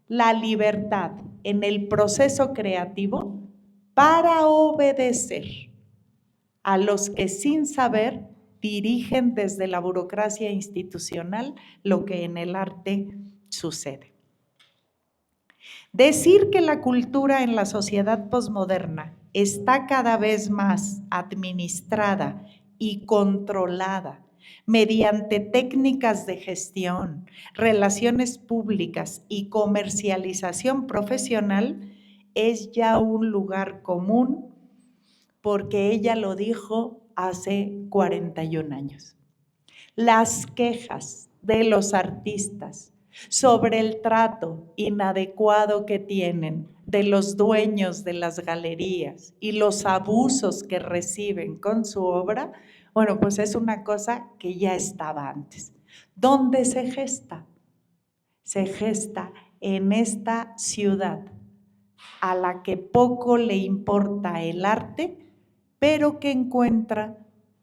la libertad en el proceso creativo para obedecer a los que sin saber dirigen desde la burocracia institucional lo que en el arte sucede. Decir que la cultura en la sociedad posmoderna está cada vez más administrada y controlada mediante técnicas de gestión, relaciones públicas y comercialización profesional es ya un lugar común, porque ella lo dijo hace 41 años. Las quejas de los artistas sobre el trato inadecuado que tienen de los dueños de las galerías y los abusos que reciben con su obra, bueno, pues es una cosa que ya estaba antes. ¿Dónde se gesta? Se gesta en esta ciudad a la que poco le importa el arte, pero que encuentra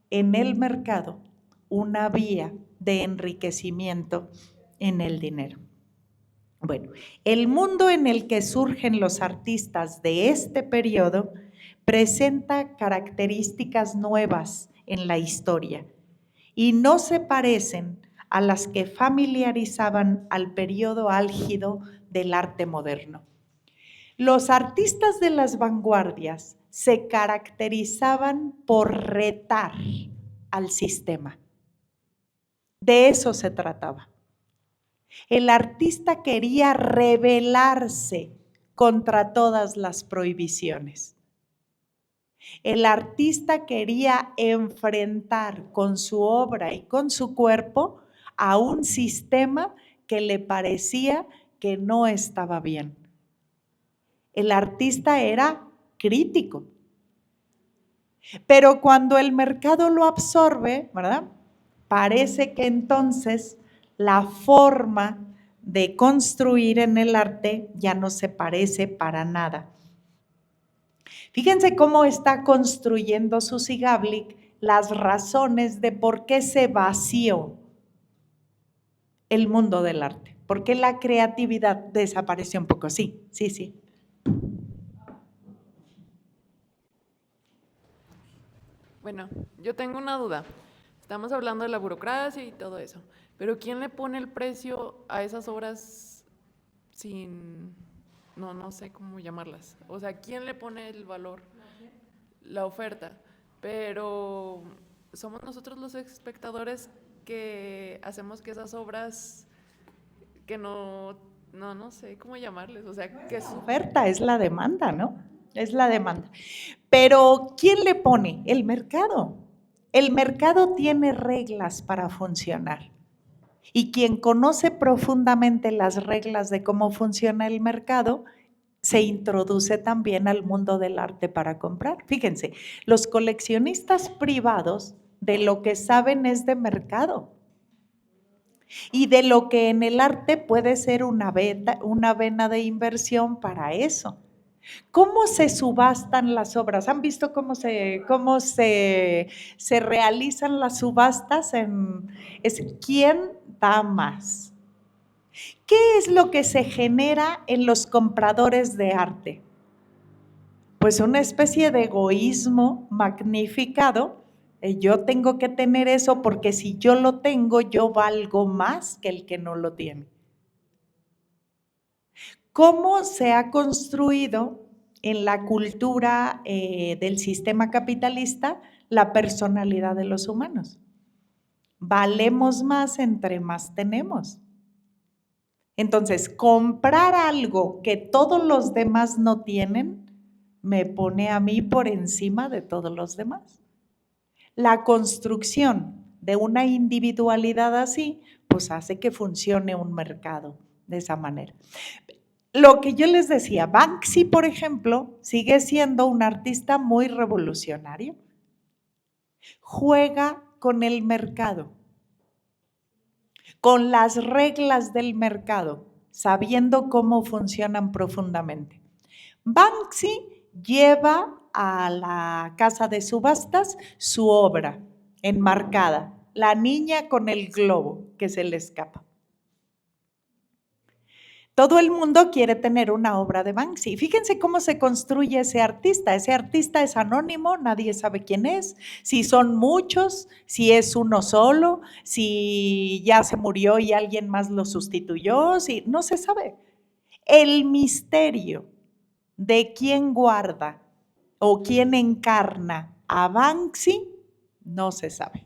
en el mercado una vía de enriquecimiento en el dinero. Bueno, el mundo en el que surgen los artistas de este periodo presenta características nuevas en la historia y no se parecen a las que familiarizaban al periodo álgido del arte moderno. Los artistas de las vanguardias se caracterizaban por retar al sistema. De eso se trataba. El artista quería rebelarse contra todas las prohibiciones. El artista quería enfrentar con su obra y con su cuerpo a un sistema que le parecía que no estaba bien. El artista era crítico. Pero cuando el mercado lo absorbe, ¿verdad? Parece que entonces la forma de construir en el arte ya no se parece para nada. Fíjense cómo está construyendo Suzy Gablik las razones de por qué se vació el mundo del arte, por qué la creatividad desapareció un poco. Sí. Bueno, yo tengo una duda. Estamos hablando de la burocracia y todo eso, pero ¿quién le pone el precio a esas obras sin, no sé cómo llamarlas? O sea, ¿quién le pone el valor? La oferta. Pero somos nosotros los espectadores que hacemos que esas obras que no sé cómo llamarles, o sea, que La oferta es la demanda, ¿no? Es la demanda. Pero ¿quién le pone? El mercado. El mercado tiene reglas para funcionar. Y quien conoce profundamente las reglas de cómo funciona el mercado, se introduce también al mundo del arte para comprar. Fíjense, los coleccionistas privados de lo que saben es de mercado y de lo que en el arte puede ser una vena de inversión para eso. ¿Cómo se subastan las obras? ¿Han visto cómo se realizan las subastas? Es quién da más. ¿Qué es lo que se genera en los compradores de arte? Pues una especie de egoísmo magnificado. Yo tengo que tener eso porque si yo lo tengo, yo valgo más que el que no lo tiene. ¿Cómo se ha construido en la cultura del sistema capitalista la personalidad de los humanos? Valemos más entre más tenemos. Entonces, comprar algo que todos los demás no tienen me pone a mí por encima de todos los demás. La construcción de una individualidad así, pues hace que funcione un mercado de esa manera. Lo que yo les decía, Banksy, por ejemplo, sigue siendo un artista muy revolucionario. Juega con el mercado, con las reglas del mercado, sabiendo cómo funcionan profundamente. Banksy lleva a la casa de subastas su obra enmarcada, la niña con el globo que se le escapa. Todo el mundo quiere tener una obra de Banksy. Fíjense cómo se construye ese artista. Ese artista es anónimo, nadie sabe quién es, si son muchos, si es uno solo, si ya se murió y alguien más lo sustituyó, si no se sabe. El misterio de quién guarda o quién encarna a Banksy no se sabe.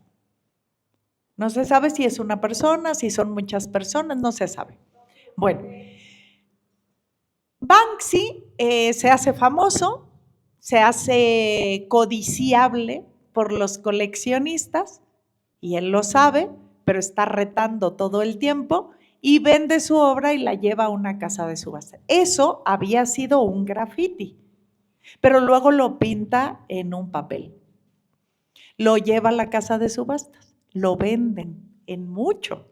No se sabe si es una persona, si son muchas personas, no se sabe. Bueno, Banksy se hace famoso, se hace codiciable por los coleccionistas y él lo sabe, pero está retando todo el tiempo y vende su obra y la lleva a una casa de subasta. Eso había sido un graffiti, pero luego lo pinta en un papel. Lo lleva a la casa de subastas, lo venden en mucho.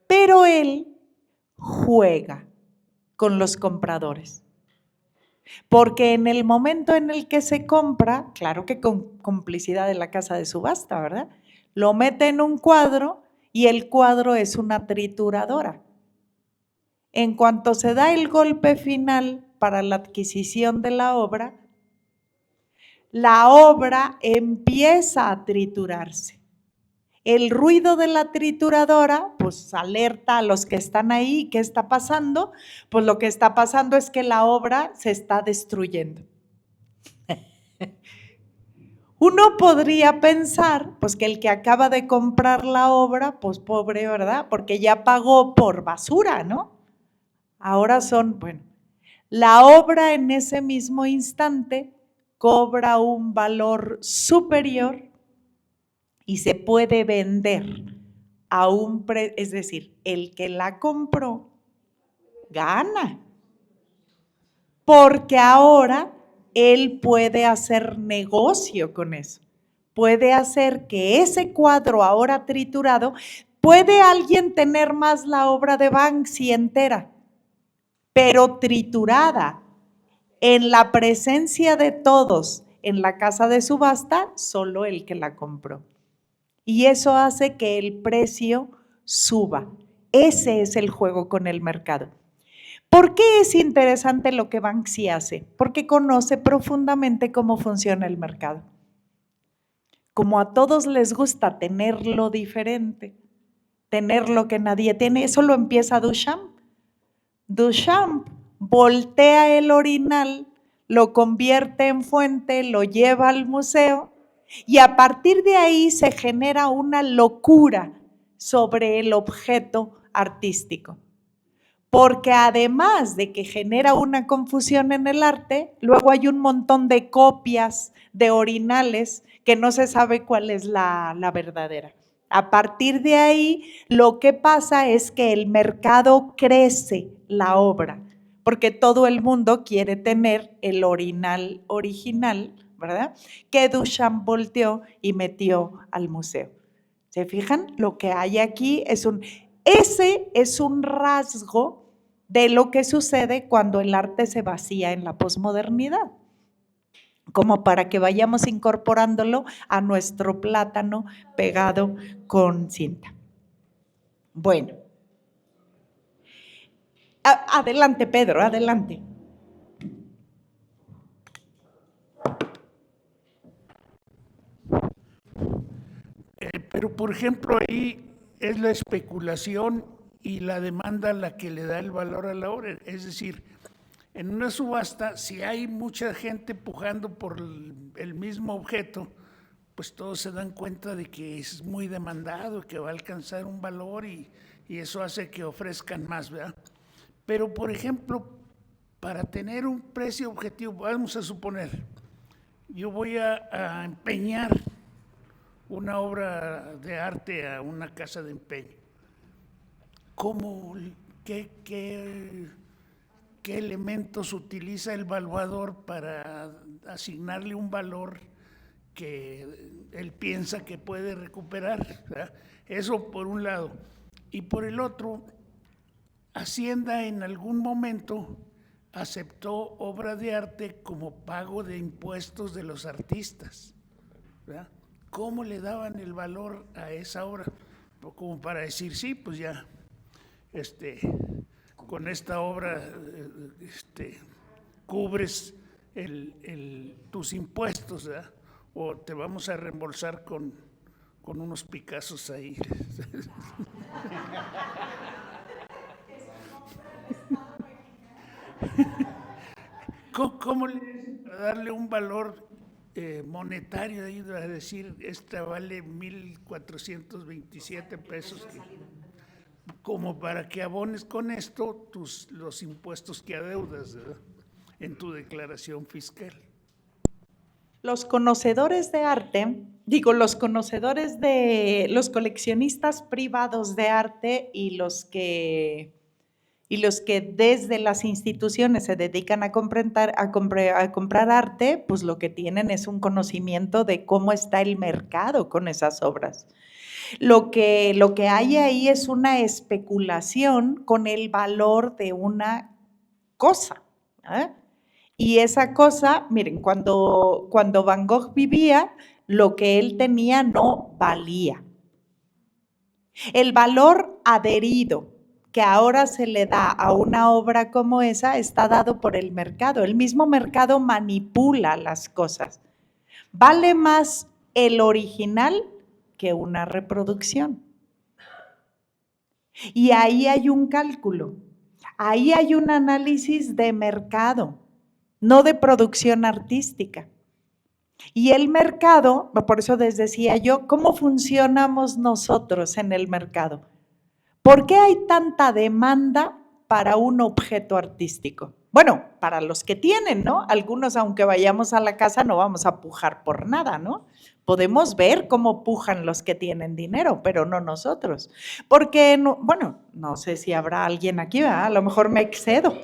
Pero él juega con los compradores. Porque en el momento en el que se compra, claro que con complicidad de la casa de subasta, ¿verdad? Lo mete en un cuadro y el cuadro es una trituradora. En cuanto se da el golpe final para la adquisición de la obra empieza a triturarse. El ruido de la trituradora, pues alerta a los que están ahí, ¿qué está pasando? Pues lo que está pasando es que la obra se está destruyendo. Uno podría pensar, pues que el que acaba de comprar la obra, pues pobre, ¿verdad? Porque ya pagó por basura, ¿no? Ahora bueno, la obra en ese mismo instante cobra un valor superior y se puede vender a un precio, es decir, el que la compró gana, porque ahora él puede hacer negocio con eso, puede hacer que ese cuadro ahora triturado, puede alguien tener más la obra de Banksy entera, pero triturada, en la presencia de todos, en la casa de subasta, solo el que la compró. Y eso hace que el precio suba. Ese es el juego con el mercado. ¿Por qué es interesante lo que Banksy hace? Porque conoce profundamente cómo funciona el mercado. Como a todos les gusta tener lo diferente, tener lo que nadie tiene, eso lo empieza Duchamp. Duchamp voltea el orinal, lo convierte en fuente, lo lleva al museo y a partir de ahí se genera una locura sobre el objeto artístico. Porque además de que genera una confusión en el arte, luego hay un montón de copias de orinales que no se sabe cuál es la verdadera. A partir de ahí, lo que pasa es que el mercado crece la obra, porque todo el mundo quiere tener el orinal original, ¿verdad? Que Duchamp volteó y metió al museo. ¿Se fijan? Lo que hay aquí ese es un rasgo de lo que sucede cuando el arte se vacía en la posmodernidad, como para que vayamos incorporándolo a nuestro plátano pegado con cinta. Bueno, adelante Pedro, adelante. Pero, por ejemplo, ahí es la especulación y la demanda la que le da el valor a la obra. Es decir, en una subasta, si hay mucha gente pujando por el mismo objeto, pues todos se dan cuenta de que es muy demandado, que va a alcanzar un valor y eso hace que ofrezcan más, ¿verdad? Pero, por ejemplo, para tener un precio objetivo, vamos a suponer, yo voy a empeñar una obra de arte a una casa de empeño. ¿Qué elementos utiliza el valuador para asignarle un valor que él piensa que puede recuperar, ¿verdad? Eso por un lado. Y por el otro, Hacienda en algún momento aceptó obra de arte como pago de impuestos de los artistas, ¿verdad? ¿Cómo le daban el valor a esa obra? Como para decir, sí, pues ya, con esta obra cubres tus impuestos, ¿verdad? O te vamos a reembolsar con unos Picassos ahí. ¿Cómo darle un valor monetario, es decir, esta vale 1,427 pesos, como para que abones con esto los impuestos que adeudas, ¿verdad?, en tu declaración fiscal? Los conocedores de arte, los conocedores de los coleccionistas privados de arte y los que desde las instituciones se dedican a comprar arte, pues lo que tienen es un conocimiento de cómo está el mercado con esas obras. Lo que hay ahí es una especulación con el valor de una cosa, ¿eh? Y esa cosa, miren, cuando Van Gogh vivía, lo que él tenía no valía. El valor adherido que ahora se le da a una obra como esa está dado por el mercado. El mismo mercado manipula las cosas. Vale más el original que una reproducción. Y ahí hay un cálculo, ahí hay un análisis de mercado, no de producción artística. Y el mercado, por eso les decía yo, ¿cómo funcionamos nosotros en el mercado? ¿Por qué hay tanta demanda para un objeto artístico? Bueno, para los que tienen, ¿no? Algunos, aunque vayamos a la casa, no vamos a pujar por nada, ¿no? Podemos ver cómo pujan los que tienen dinero, pero no nosotros. Porque, no, bueno, no sé si habrá alguien aquí, ¿verdad? A lo mejor me excedo.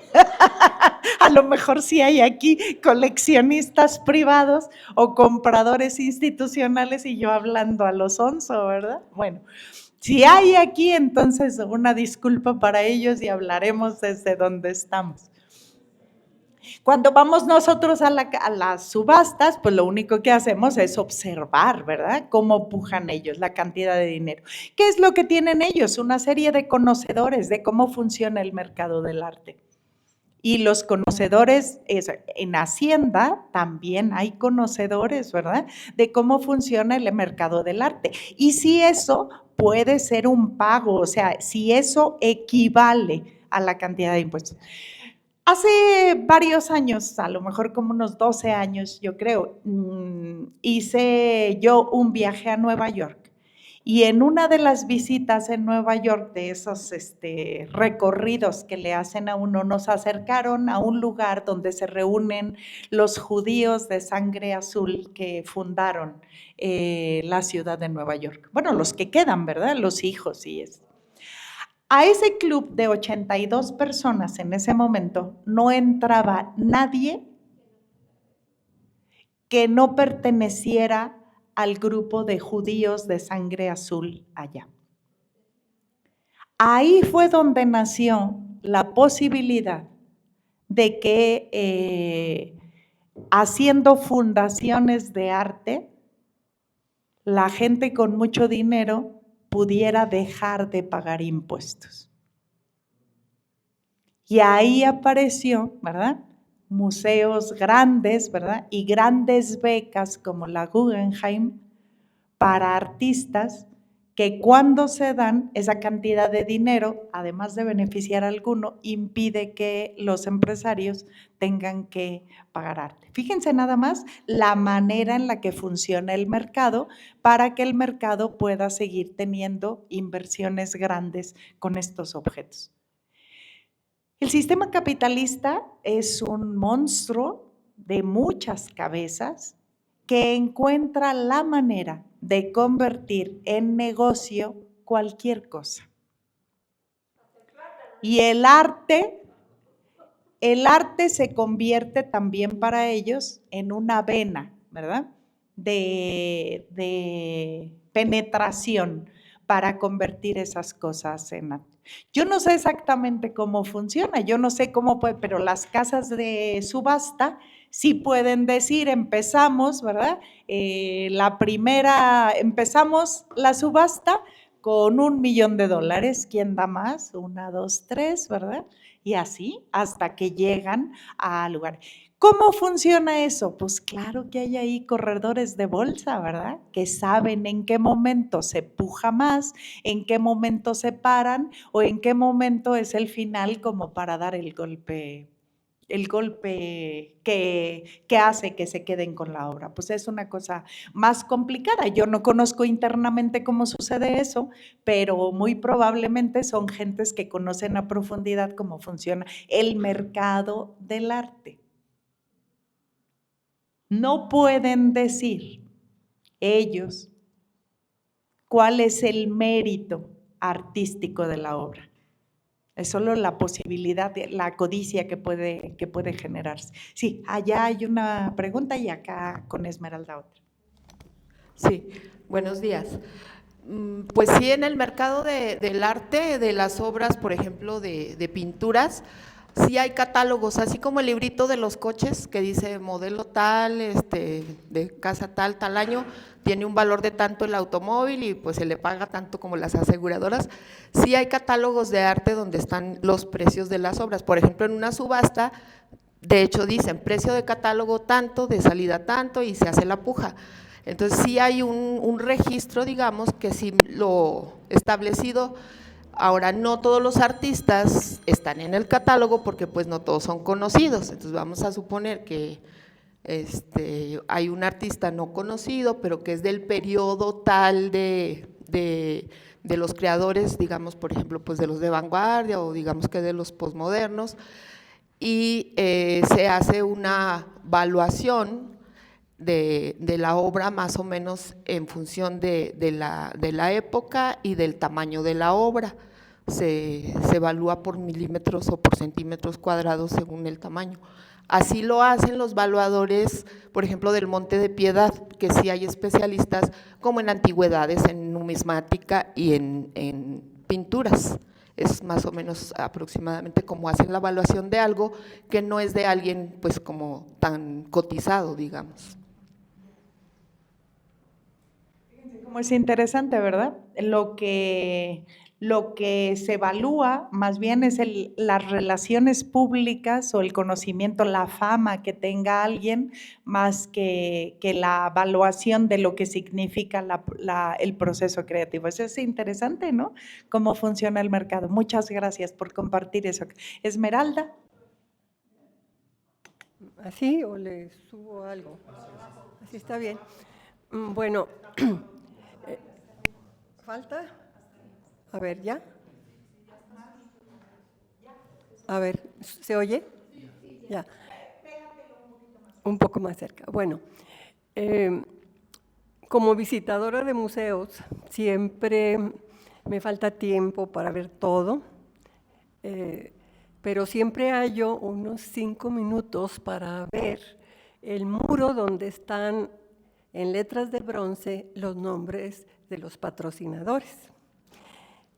A lo mejor sí hay aquí coleccionistas privados o compradores institucionales y yo hablando a lo sonso, ¿verdad? Bueno, si hay aquí, entonces una disculpa para ellos y hablaremos desde donde estamos. Cuando vamos nosotros a las subastas, pues lo único que hacemos es observar, ¿verdad? Cómo pujan ellos, la cantidad de dinero. ¿Qué es lo que tienen ellos? Una serie de conocedores de cómo funciona el mercado del arte. Y los conocedores, en Hacienda también hay conocedores, ¿verdad? De cómo funciona el mercado del arte. Y si eso puede ser un pago, o sea, si eso equivale a la cantidad de impuestos. Hace varios años, a lo mejor como unos 12 años, yo creo, hice yo un viaje a Nueva York. Y en una de las visitas en Nueva York, de esos recorridos que le hacen a uno, nos acercaron a un lugar donde se reúnen los judíos de sangre azul que fundaron la ciudad de Nueva York. Bueno, los que quedan, ¿verdad? Los hijos y eso. A ese club de 82 personas en ese momento no entraba nadie que no perteneciera al grupo de judíos de sangre azul allá. Ahí fue donde nació la posibilidad de que haciendo fundaciones de arte, la gente con mucho dinero pudiera dejar de pagar impuestos. Y ahí apareció, ¿verdad? Museos grandes, ¿verdad? Y grandes becas como la Guggenheim para artistas que cuando se dan esa cantidad de dinero, además de beneficiar a alguno, impide que los empresarios tengan que pagar arte. Fíjense nada más la manera en la que funciona el mercado para que el mercado pueda seguir teniendo inversiones grandes con estos objetos. El sistema capitalista es un monstruo de muchas cabezas que encuentra la manera de convertir en negocio cualquier cosa. Y el arte se convierte también para ellos en una vena, ¿verdad? De penetración para convertir esas cosas en arte. Yo no sé exactamente cómo funciona, yo no sé cómo puede, pero las casas de subasta sí pueden decir, empezamos, ¿verdad? Empezamos la subasta con $1 millón. ¿Quién da más? 1, 2, 3, ¿verdad? Y así hasta que llegan al lugar. ¿Cómo funciona eso? Pues claro que hay ahí corredores de bolsa, ¿verdad? Que saben en qué momento se puja más, en qué momento se paran o en qué momento es el final como para dar el golpe que hace que se queden con la obra. Pues es una cosa más complicada. Yo no conozco internamente cómo sucede eso, pero muy probablemente son gentes que conocen a profundidad cómo funciona el mercado del arte. No pueden decir ellos cuál es el mérito artístico de la obra. Es solo la posibilidad, la codicia que puede generarse. Sí, allá hay una pregunta y acá con Esmeralda otra. Sí, buenos días. Pues sí, en el mercado del arte, de las obras, por ejemplo, de pinturas, sí hay catálogos, así como el librito de los coches que dice modelo tal, de casa tal, tal año, tiene un valor de tanto el automóvil y pues se le paga tanto como las aseguradoras. Sí hay catálogos de arte donde están los precios de las obras. Por ejemplo, en una subasta, de hecho dicen precio de catálogo tanto, de salida tanto y se hace la puja. Entonces sí hay un registro, digamos, que sí lo establecido. Ahora, no todos los artistas están en el catálogo porque pues no todos son conocidos. Entonces vamos a suponer que hay un artista no conocido, pero que es del periodo tal de los creadores, digamos, por ejemplo, pues de los de vanguardia o digamos que de los posmodernos, y se hace una evaluación de la obra más o menos en función de la época y del tamaño de la obra. Se evalúa por milímetros o por centímetros cuadrados según el tamaño. Así lo hacen los evaluadores, por ejemplo, del Monte de Piedad, que sí hay especialistas como en antigüedades, en numismática y en pinturas. Es más o menos aproximadamente como hacen la evaluación de algo que no es de alguien pues como tan cotizado, digamos. Como es interesante, ¿verdad? Lo que se evalúa más bien es las relaciones públicas o el conocimiento, la fama que tenga alguien, más que la evaluación de lo que significa el proceso creativo. Eso es interesante, ¿no? Cómo funciona el mercado. Muchas gracias por compartir eso. Esmeralda. ¿Así o le subo algo? Así está bien. Bueno, ¿falta? A ver, ¿ya? A ver, ¿se oye? Ya. Un poco más cerca. Bueno, como visitadora de museos, siempre me falta tiempo para ver todo, pero siempre hallo unos 5 minutos para ver el muro donde están en letras de bronce los nombres de los patrocinadores.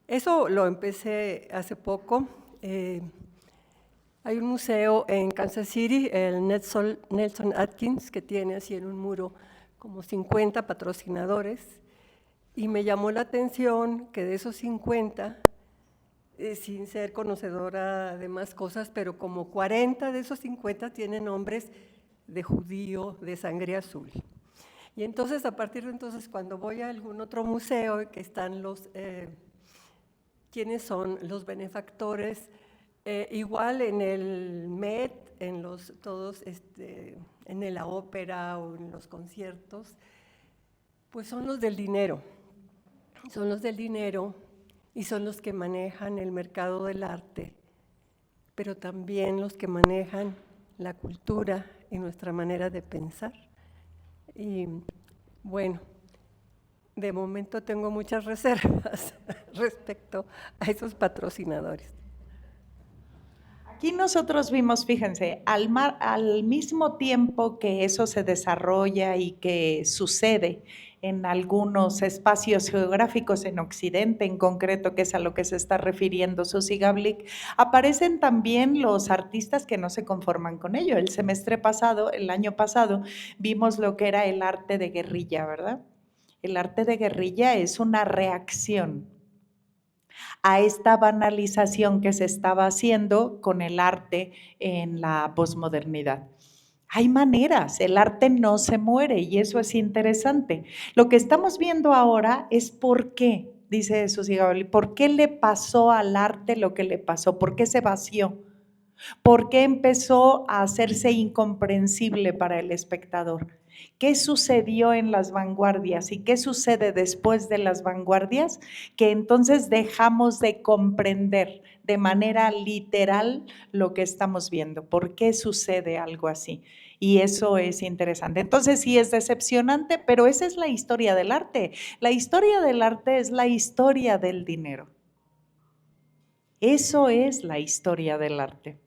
Eso lo empecé hace poco. Hay un museo en Kansas City, el Nelson Atkins, que tiene así en un muro como 50 patrocinadores, y me llamó la atención que de esos 50, sin ser conocedora de más cosas, pero como 40 de esos 50 tienen nombres de judío, de sangre azul. Y entonces, a partir de entonces, cuando voy a algún otro museo que están quiénes son los benefactores, igual en el Met, en en la ópera o en los conciertos, pues son los del dinero. Son los del dinero y son los que manejan el mercado del arte, pero también los que manejan la cultura y nuestra manera de pensar. Y bueno, de momento tengo muchas reservas respecto a esos patrocinadores. Aquí nosotros vimos, fíjense, al mismo tiempo que eso se desarrolla y que sucede en algunos espacios geográficos en Occidente, en concreto, que es a lo que se está refiriendo Susi Gablik, aparecen también los artistas que no se conforman con ello. El año pasado, vimos lo que era el arte de guerrilla, ¿verdad? El arte de guerrilla es una reacción a esta banalización que se estaba haciendo con el arte en la posmodernidad. Hay maneras, el arte no se muere y eso es interesante. Lo que estamos viendo ahora es por qué, dice Susi Gablik, por qué le pasó al arte lo que le pasó, por qué se vació, por qué empezó a hacerse incomprensible para el espectador. ¿Qué sucedió en las vanguardias y qué sucede después de las vanguardias? Que entonces dejamos de comprender de manera literal lo que estamos viendo. ¿Por qué sucede algo así? Y eso es interesante. Entonces sí es decepcionante, pero esa es la historia del arte. La historia del arte es la historia del dinero. Eso es la historia del arte.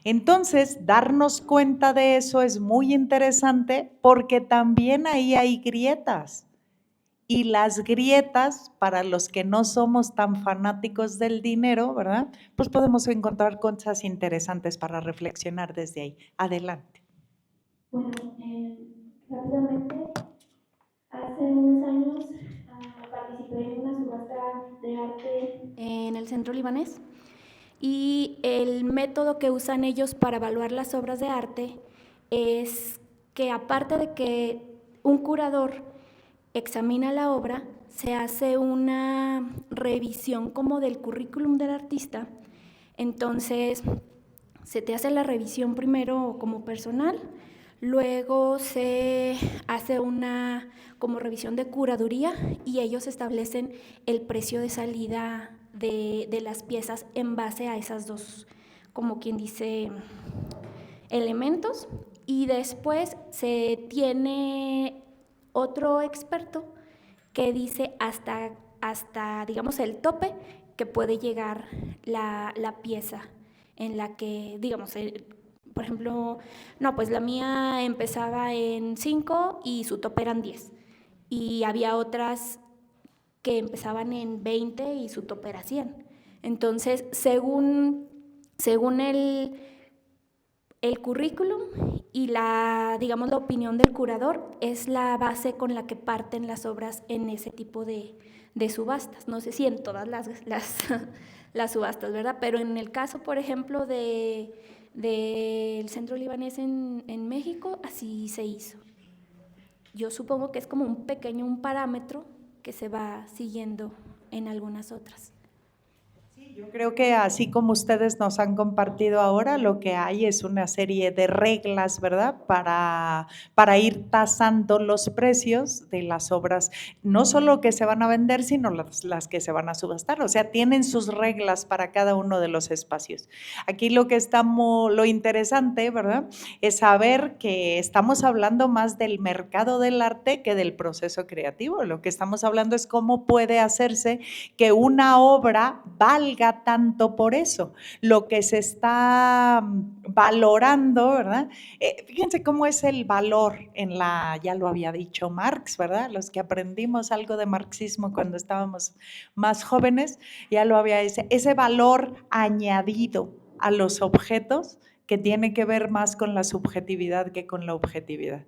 Entonces, darnos cuenta de eso es muy interesante porque también ahí hay grietas. Y las grietas, para los que no somos tan fanáticos del dinero, ¿verdad? Pues podemos encontrar cosas interesantes para reflexionar desde ahí. Adelante. Bueno, rápidamente, hace unos años participé en una subasta de arte en el centro libanés y el método que usan ellos para evaluar las obras de arte es que aparte de que un curador examina la obra, se hace una revisión como del currículum del artista. Entonces, se te hace la revisión primero como personal, luego se hace una como revisión de curaduría y ellos establecen el precio de salida de las piezas en base a esas dos, como quien dice, elementos. Y después se tiene otro experto que dice hasta digamos, el tope que puede llegar la pieza en la que, digamos, por ejemplo, no, pues la mía empezaba en 5 y su tope eran 10. Y había otras que empezaban en 20 y su tope era 100. Entonces, según el currículum y digamos, la opinión del curador es la base con la que parten las obras en ese tipo de subastas. No sé si en todas las subastas, ¿verdad? Pero en el caso, por ejemplo, del centro libanés en México, así se hizo. Yo supongo que es como un parámetro que se va siguiendo en algunas otras. Yo creo que así como ustedes nos han compartido ahora, lo que hay es una serie de reglas, ¿verdad? Para ir tasando los precios de las obras, no solo que se van a vender, sino las que se van a subastar. O sea, tienen sus reglas para cada uno de los espacios. Aquí lo interesante, ¿verdad? Es saber que estamos hablando más del mercado del arte que del proceso creativo. Lo que estamos hablando es cómo puede hacerse que una obra valga tanto por eso, lo que se está valorando, ¿verdad? Fíjense cómo es el valor ya lo había dicho Marx, ¿verdad? Los que aprendimos algo de marxismo cuando estábamos más jóvenes, ya lo había dicho, ese valor añadido a los objetos que tiene que ver más con la subjetividad que con la objetividad.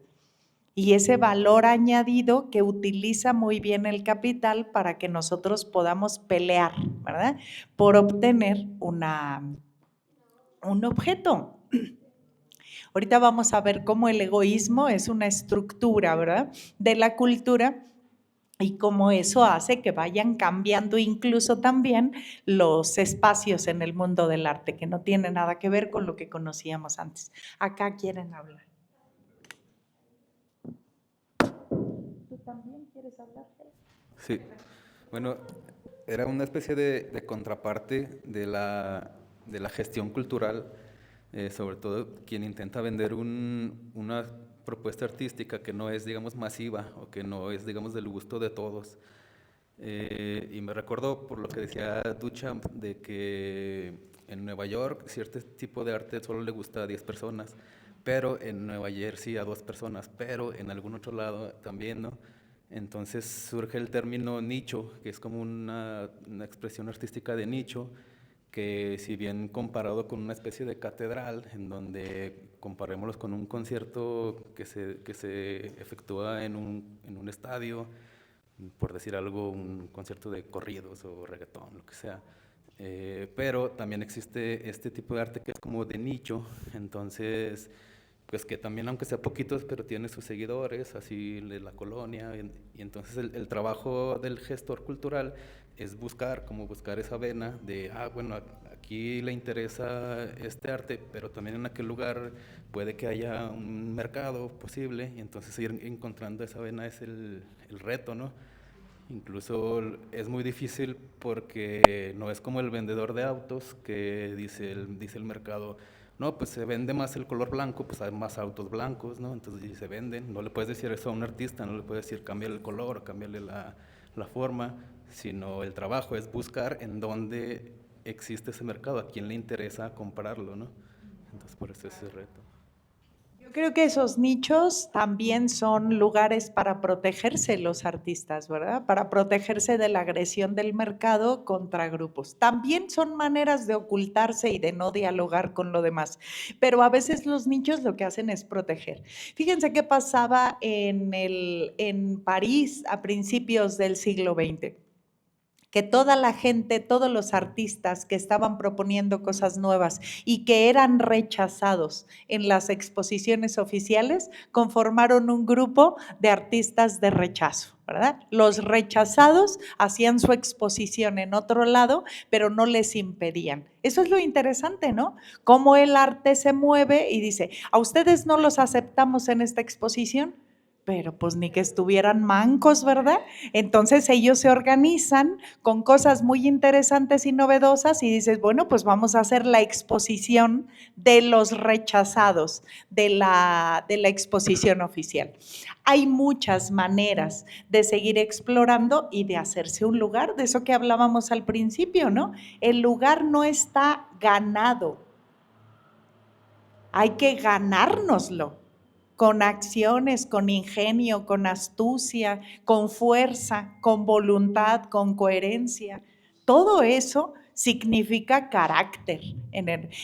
Y ese valor añadido que utiliza muy bien el capital para que nosotros podamos pelear, ¿verdad? Por obtener un objeto. Ahorita vamos a ver cómo el egoísmo es una estructura, ¿verdad? De la cultura y cómo eso hace que vayan cambiando incluso también los espacios en el mundo del arte, que no tiene nada que ver con lo que conocíamos antes. Acá quieren hablar. ¿También quieres hablar? Sí, bueno, era una especie de contraparte de la gestión cultural, sobre todo quien intenta vender una propuesta artística que no es, digamos, masiva o que no es, digamos, del gusto de todos. Y me recuerdo por lo que decía Duchamp de que en Nueva York cierto tipo de arte solo le gusta a 10 personas, pero en Nueva Jersey a 2 personas, pero en algún otro lado también, ¿no? Entonces surge el término nicho, que es como una expresión artística de nicho, que si bien comparado con una especie de catedral, en donde comparémoslos con un concierto que se efectúa en un estadio, por decir algo, un concierto de corridos o reggaetón, lo que sea. Pero también existe este tipo de arte que es como de nicho, entonces pues que también aunque sea poquitos, pero tiene sus seguidores, así de la colonia, y entonces el trabajo del gestor cultural es buscar esa vena de, bueno, aquí le interesa este arte, pero también en aquel lugar puede que haya un mercado posible, y entonces ir encontrando esa vena es el reto, ¿no? Incluso es muy difícil porque no es como el vendedor de autos que dice el mercado, no, pues se vende más el color blanco, pues hay más autos blancos, ¿no? Entonces y se venden. No le puedes decir eso a un artista, no le puedes decir cambiarle el color, cambiarle la forma, sino el trabajo es buscar en dónde existe ese mercado, a quién le interesa comprarlo, ¿no? Entonces por eso ese reto. Yo creo que esos nichos también son lugares para protegerse los artistas, ¿verdad? Para protegerse de la agresión del mercado contra grupos. También son maneras de ocultarse y de no dialogar con lo demás, pero a veces los nichos lo que hacen es proteger. Fíjense qué pasaba en París a principios del siglo XX. Que toda la gente, todos los artistas que estaban proponiendo cosas nuevas y que eran rechazados en las exposiciones oficiales, conformaron un grupo de artistas de rechazo, ¿verdad? Los rechazados hacían su exposición en otro lado, pero no les impedían. Eso es lo interesante, ¿no? Cómo el arte se mueve y dice, ¿a ustedes no los aceptamos en esta exposición? Pero pues ni que estuvieran mancos, ¿verdad? Entonces ellos se organizan con cosas muy interesantes y novedosas y dices, bueno, pues vamos a hacer la exposición de los rechazados de la exposición oficial. Hay muchas maneras de seguir explorando y de hacerse un lugar, de eso que hablábamos al principio, ¿no? El lugar no está ganado, hay que ganárnoslo. Con acciones, con ingenio, con astucia, con fuerza, con voluntad, con coherencia. Todo eso significa carácter.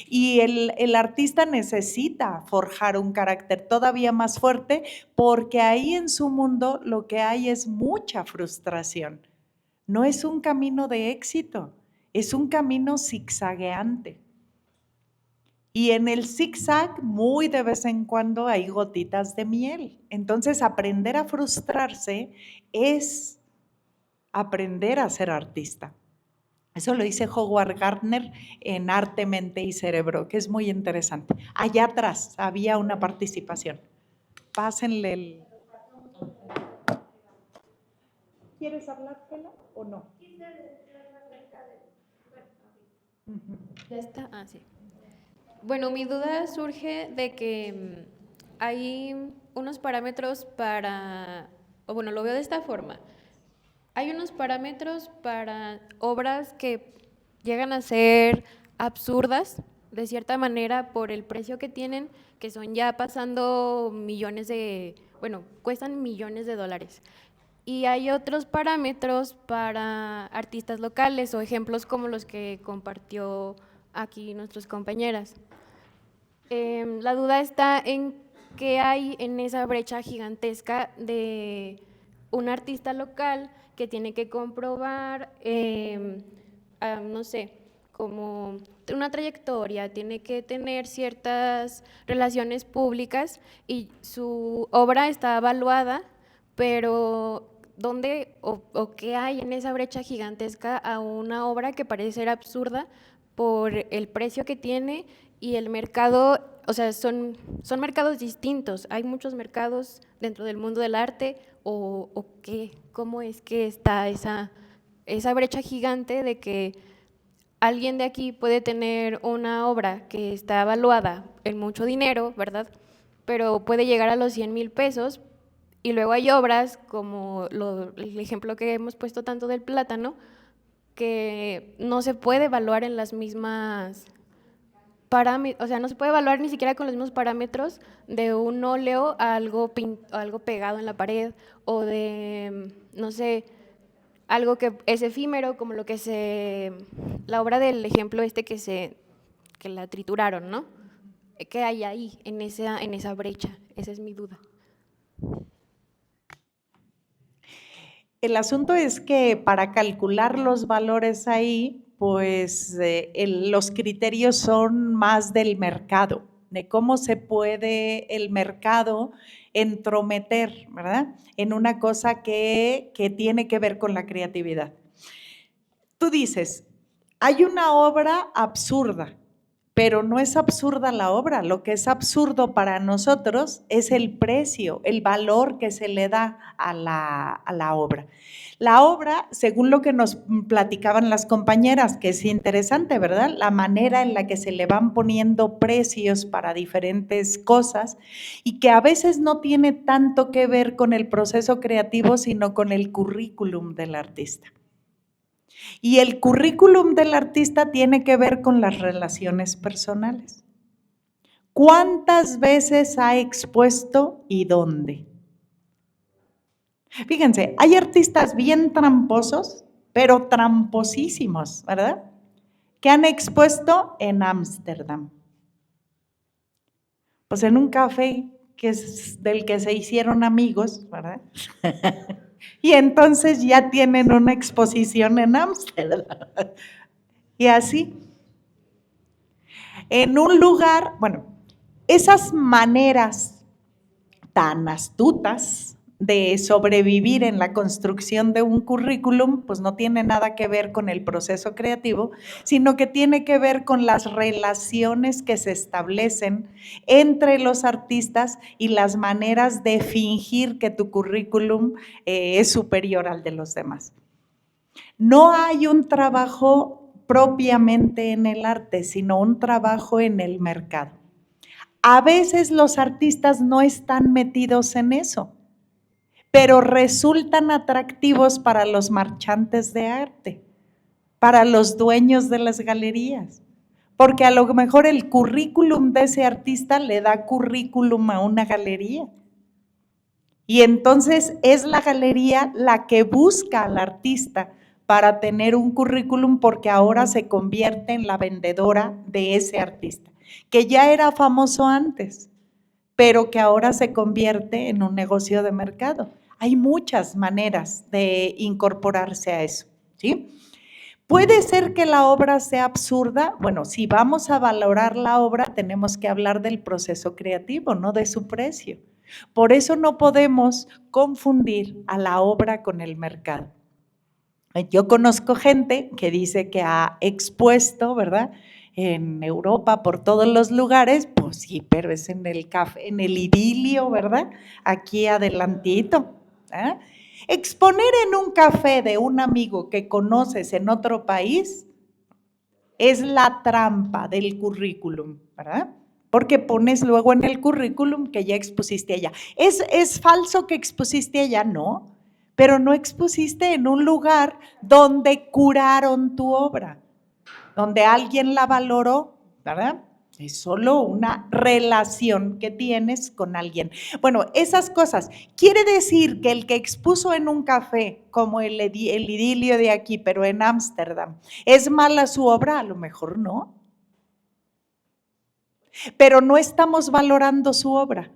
Y el artista necesita forjar un carácter todavía más fuerte porque ahí en su mundo lo que hay es mucha frustración. No es un camino de éxito, es un camino zigzagueante. Y en el zigzag, muy de vez en cuando hay gotitas de miel. Entonces, aprender a frustrarse es aprender a ser artista. Eso lo dice Howard Gardner en Arte, Mente y Cerebro, que es muy interesante. Allá atrás había una participación. Pásenle el... ¿Quieres hablar, Fela, o no? ¿Ya está? Ah, sí. Bueno, mi duda surge de que hay unos parámetros para, o bueno, lo veo de esta forma. Hay unos parámetros para obras que llegan a ser absurdas, de cierta manera, por el precio que tienen, que son ya pasando millones de, bueno, cuestan millones de dólares. Y hay otros parámetros para artistas locales o ejemplos como los que compartió aquí nuestras compañeras. La duda está en qué hay en esa brecha gigantesca de un artista local que tiene que comprobar, no sé, como una trayectoria, tiene que tener ciertas relaciones públicas y su obra está evaluada, pero ¿dónde o qué hay en esa brecha gigantesca a una obra que parece ser absurda por el precio que tiene y el mercado? O sea, son mercados distintos, hay muchos mercados dentro del mundo del arte o qué, cómo es que está esa brecha gigante de que alguien de aquí puede tener una obra que está evaluada en mucho dinero, ¿verdad? Pero puede llegar a los 100,000 pesos y luego hay obras como el ejemplo que hemos puesto tanto del plátano, que no se puede evaluar en las mismas parámetros, o sea, no se puede evaluar ni siquiera con los mismos parámetros de un óleo a algo pegado en la pared o de, no sé, algo que es efímero, como la obra del ejemplo que la trituraron, ¿no? ¿Qué hay ahí en esa brecha? Esa es mi duda. El asunto es que para calcular los valores ahí, pues los criterios son más del mercado, de cómo se puede el mercado entrometer, ¿verdad? En una cosa que tiene que ver con la creatividad. Tú dices, hay una obra absurda, pero no es absurda la obra. Lo que es absurdo para nosotros es el precio, el valor que se le da a la obra. La obra, según lo que nos platicaban las compañeras, que es interesante, ¿verdad? La manera en la que se le van poniendo precios para diferentes cosas y que a veces no tiene tanto que ver con el proceso creativo, sino con el currículum del artista. Y el currículum del artista tiene que ver con las relaciones personales. ¿Cuántas veces ha expuesto y dónde? Fíjense, hay artistas bien tramposos, pero tramposísimos, ¿verdad? Que han expuesto en Ámsterdam. Pues en un café que es del que se hicieron amigos, ¿verdad? Y entonces ya tienen una exposición en Ámsterdam. Y así. En un lugar, bueno, esas maneras tan astutas de sobrevivir en la construcción de un currículum, pues no tiene nada que ver con el proceso creativo, sino que tiene que ver con las relaciones que se establecen entre los artistas y las maneras de fingir que tu currículum es superior al de los demás. No hay un trabajo propiamente en el arte, sino un trabajo en el mercado. A veces los artistas no están metidos en eso, pero resultan atractivos para los marchantes de arte, para los dueños de las galerías, porque a lo mejor el currículum de ese artista le da currículum a una galería. Y entonces es la galería la que busca al artista para tener un currículum, porque ahora se convierte en la vendedora de ese artista, que ya era famoso antes, pero que ahora se convierte en un negocio de mercado. Hay muchas maneras de incorporarse a eso, ¿sí? ¿Puede ser que la obra sea absurda? Bueno, si vamos a valorar la obra, tenemos que hablar del proceso creativo, no de su precio. Por eso no podemos confundir a la obra con el mercado. Yo conozco gente que dice que ha expuesto, ¿verdad?, en Europa, por todos los lugares, pues sí, pero es en el café, en el idilio, ¿verdad? Aquí adelantito. ¿Eh? Exponer en un café de un amigo que conoces en otro país es la trampa del currículum, ¿verdad? Porque pones luego en el currículum que ya expusiste allá. ¿Es falso que expusiste allá? No, pero no expusiste en un lugar donde curaron tu obra, donde alguien la valoró, ¿verdad? Es solo una relación que tienes con alguien. Bueno, esas cosas. Quiere decir que el que expuso en un café, como el idilio de aquí, pero en Ámsterdam, ¿es mala su obra? A lo mejor no. Pero no estamos valorando su obra.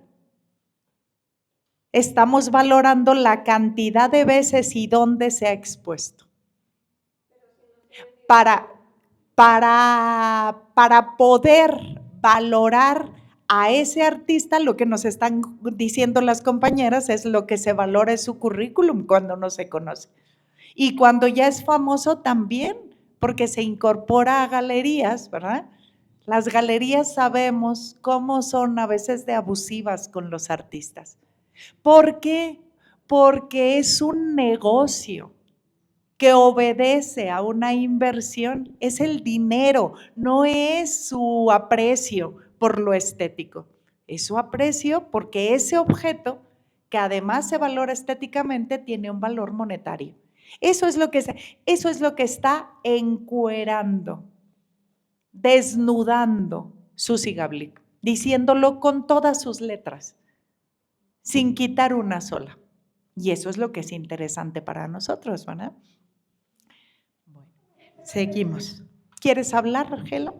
Estamos valorando la cantidad de veces y dónde se ha expuesto. Para poder valorar a ese artista, lo que nos están diciendo las compañeras es lo que se valora es su currículum cuando no se conoce. Y cuando ya es famoso también, porque se incorpora a galerías, ¿verdad? Las galerías sabemos cómo son a veces de abusivas con los artistas. ¿Por qué? Porque es un negocio que obedece a una inversión, es el dinero, no es su aprecio por lo estético, es su aprecio porque ese objeto, que además se valora estéticamente, tiene un valor monetario. Eso es lo que está encuerando, desnudando Susi Gablik, diciéndolo con todas sus letras, sin quitar una sola. Y eso es lo que es interesante para nosotros, ¿verdad? Bueno, seguimos. ¿Quieres hablar, Argela?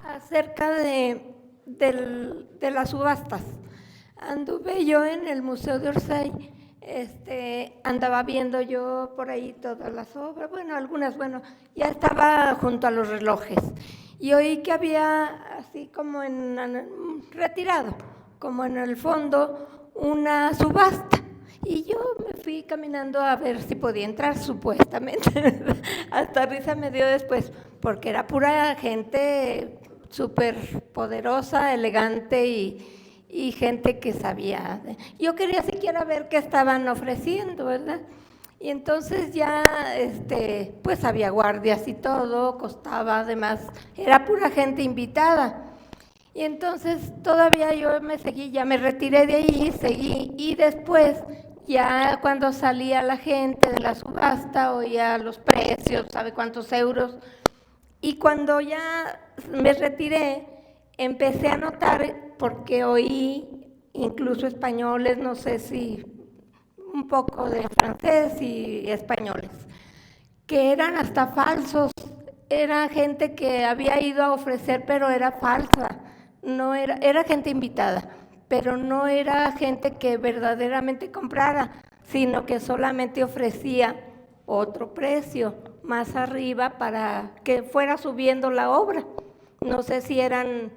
Acerca de las subastas. Anduve yo en el Museo de Orsay, andaba viendo yo por ahí todas las obras, bueno, algunas, ya estaba junto a los relojes y oí que había así como retirado, como en el fondo, una subasta Y yo me fui caminando a ver si podía entrar, supuestamente. Hasta risa me dio después, porque era pura gente súper poderosa, elegante y gente que sabía. Yo quería siquiera ver qué estaban ofreciendo, ¿verdad? Y entonces ya, pues había guardias y todo, costaba además, era pura gente invitada. Y entonces todavía yo me seguí, ya me retiré de ahí, seguí, y después ya cuando salía la gente de la subasta oía los precios, sabe cuántos euros, y cuando ya me retiré empecé a notar, porque oí incluso españoles, no sé si un poco de francés y españoles, que eran hasta falsos, era gente que había ido a ofrecer pero era falsa. No era gente invitada, pero no era gente que verdaderamente comprara, sino que solamente ofrecía otro precio más arriba para que fuera subiendo la obra. No sé si eran,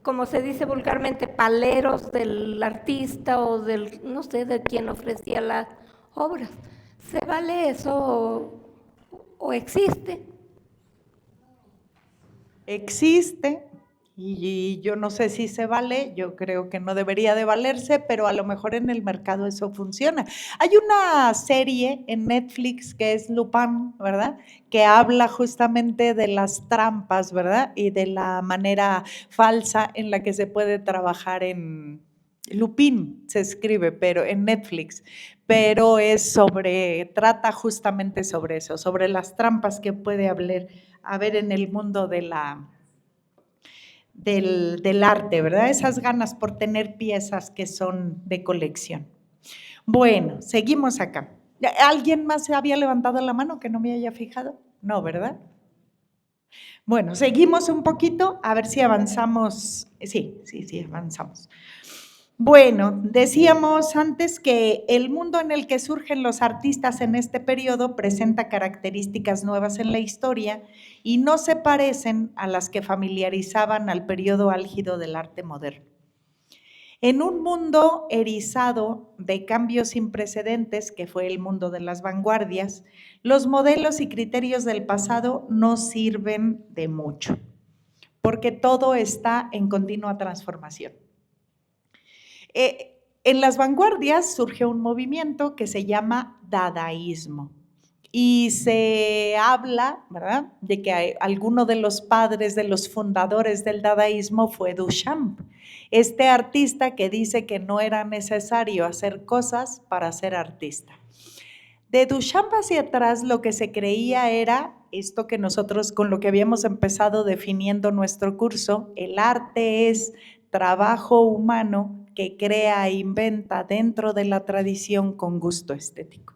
como se dice vulgarmente, paleros del artista o del, no sé, de quien ofrecía las obras. ¿Se vale eso o existe? Existe. Y yo no sé si se vale, yo creo que no debería de valerse, pero a lo mejor en el mercado eso funciona. Hay una serie en Netflix que es Lupin, ¿verdad? Que habla justamente de las trampas, ¿verdad? Y de la manera falsa en la que se puede trabajar en Lupin, se escribe, pero en Netflix, pero trata justamente sobre eso, sobre las trampas que puede haber en el mundo del arte, ¿verdad? Esas ganas por tener piezas que son de colección. Bueno, seguimos acá. ¿Alguien más se había levantado la mano que no me haya fijado? No, ¿verdad? Bueno, seguimos un poquito, a ver si avanzamos. Sí, avanzamos. Bueno, decíamos antes que el mundo en el que surgen los artistas en este periodo presenta características nuevas en la historia y no se parecen a las que familiarizaban al periodo álgido del arte moderno. En un mundo erizado de cambios sin precedentes, que fue el mundo de las vanguardias, los modelos y criterios del pasado no sirven de mucho, porque todo está en continua transformación. En las vanguardias surge un movimiento que se llama dadaísmo y se habla, ¿verdad?, de que alguno de los padres, de los fundadores del dadaísmo fue Duchamp, este artista que dice que no era necesario hacer cosas para ser artista. De Duchamp hacia atrás lo que se creía era esto que nosotros con lo que habíamos empezado definiendo nuestro curso, el arte es trabajo humano que crea e inventa dentro de la tradición con gusto estético.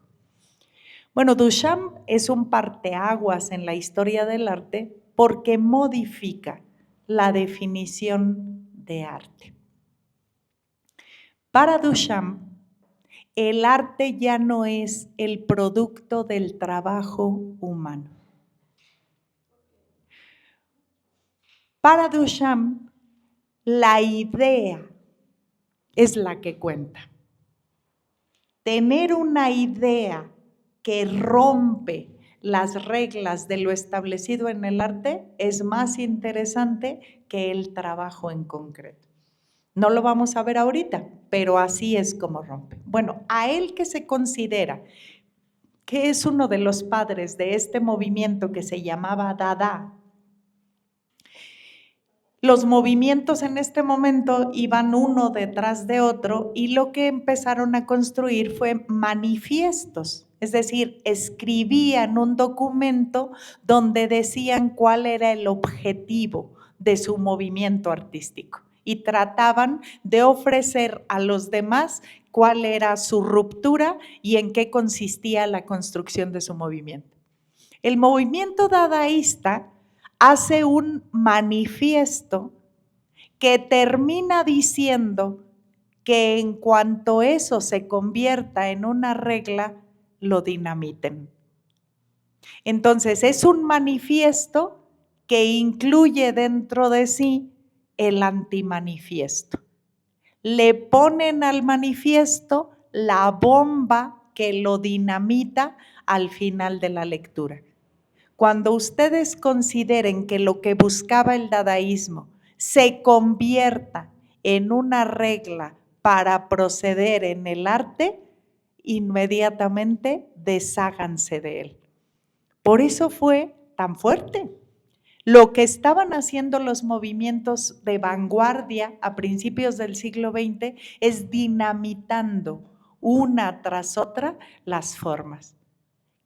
Bueno, Duchamp es un parteaguas en la historia del arte porque modifica la definición de arte. Para Duchamp, el arte ya no es el producto del trabajo humano. Para Duchamp, la idea es la que cuenta. Tener una idea que rompe las reglas de lo establecido en el arte es más interesante que el trabajo en concreto. No lo vamos a ver ahorita, pero así es como rompe. Bueno, a él que se considera que es uno de los padres de este movimiento que se llamaba Dada. Los movimientos en este momento iban uno detrás de otro y lo que empezaron a construir fue manifiestos, es decir, escribían un documento donde decían cuál era el objetivo de su movimiento artístico y trataban de ofrecer a los demás cuál era su ruptura y en qué consistía la construcción de su movimiento. El movimiento dadaísta hace un manifiesto que termina diciendo que en cuanto eso se convierta en una regla, lo dinamiten. Entonces, es un manifiesto que incluye dentro de sí el antimanifiesto. le ponen al manifiesto la bomba que lo dinamita al final de la lectura. Cuando ustedes consideren que lo que buscaba el dadaísmo se convierta en una regla para proceder en el arte, inmediatamente desháganse de él. Por eso fue tan fuerte. Lo que estaban haciendo los movimientos de vanguardia a principios del siglo XX es dinamitando una tras otra las formas.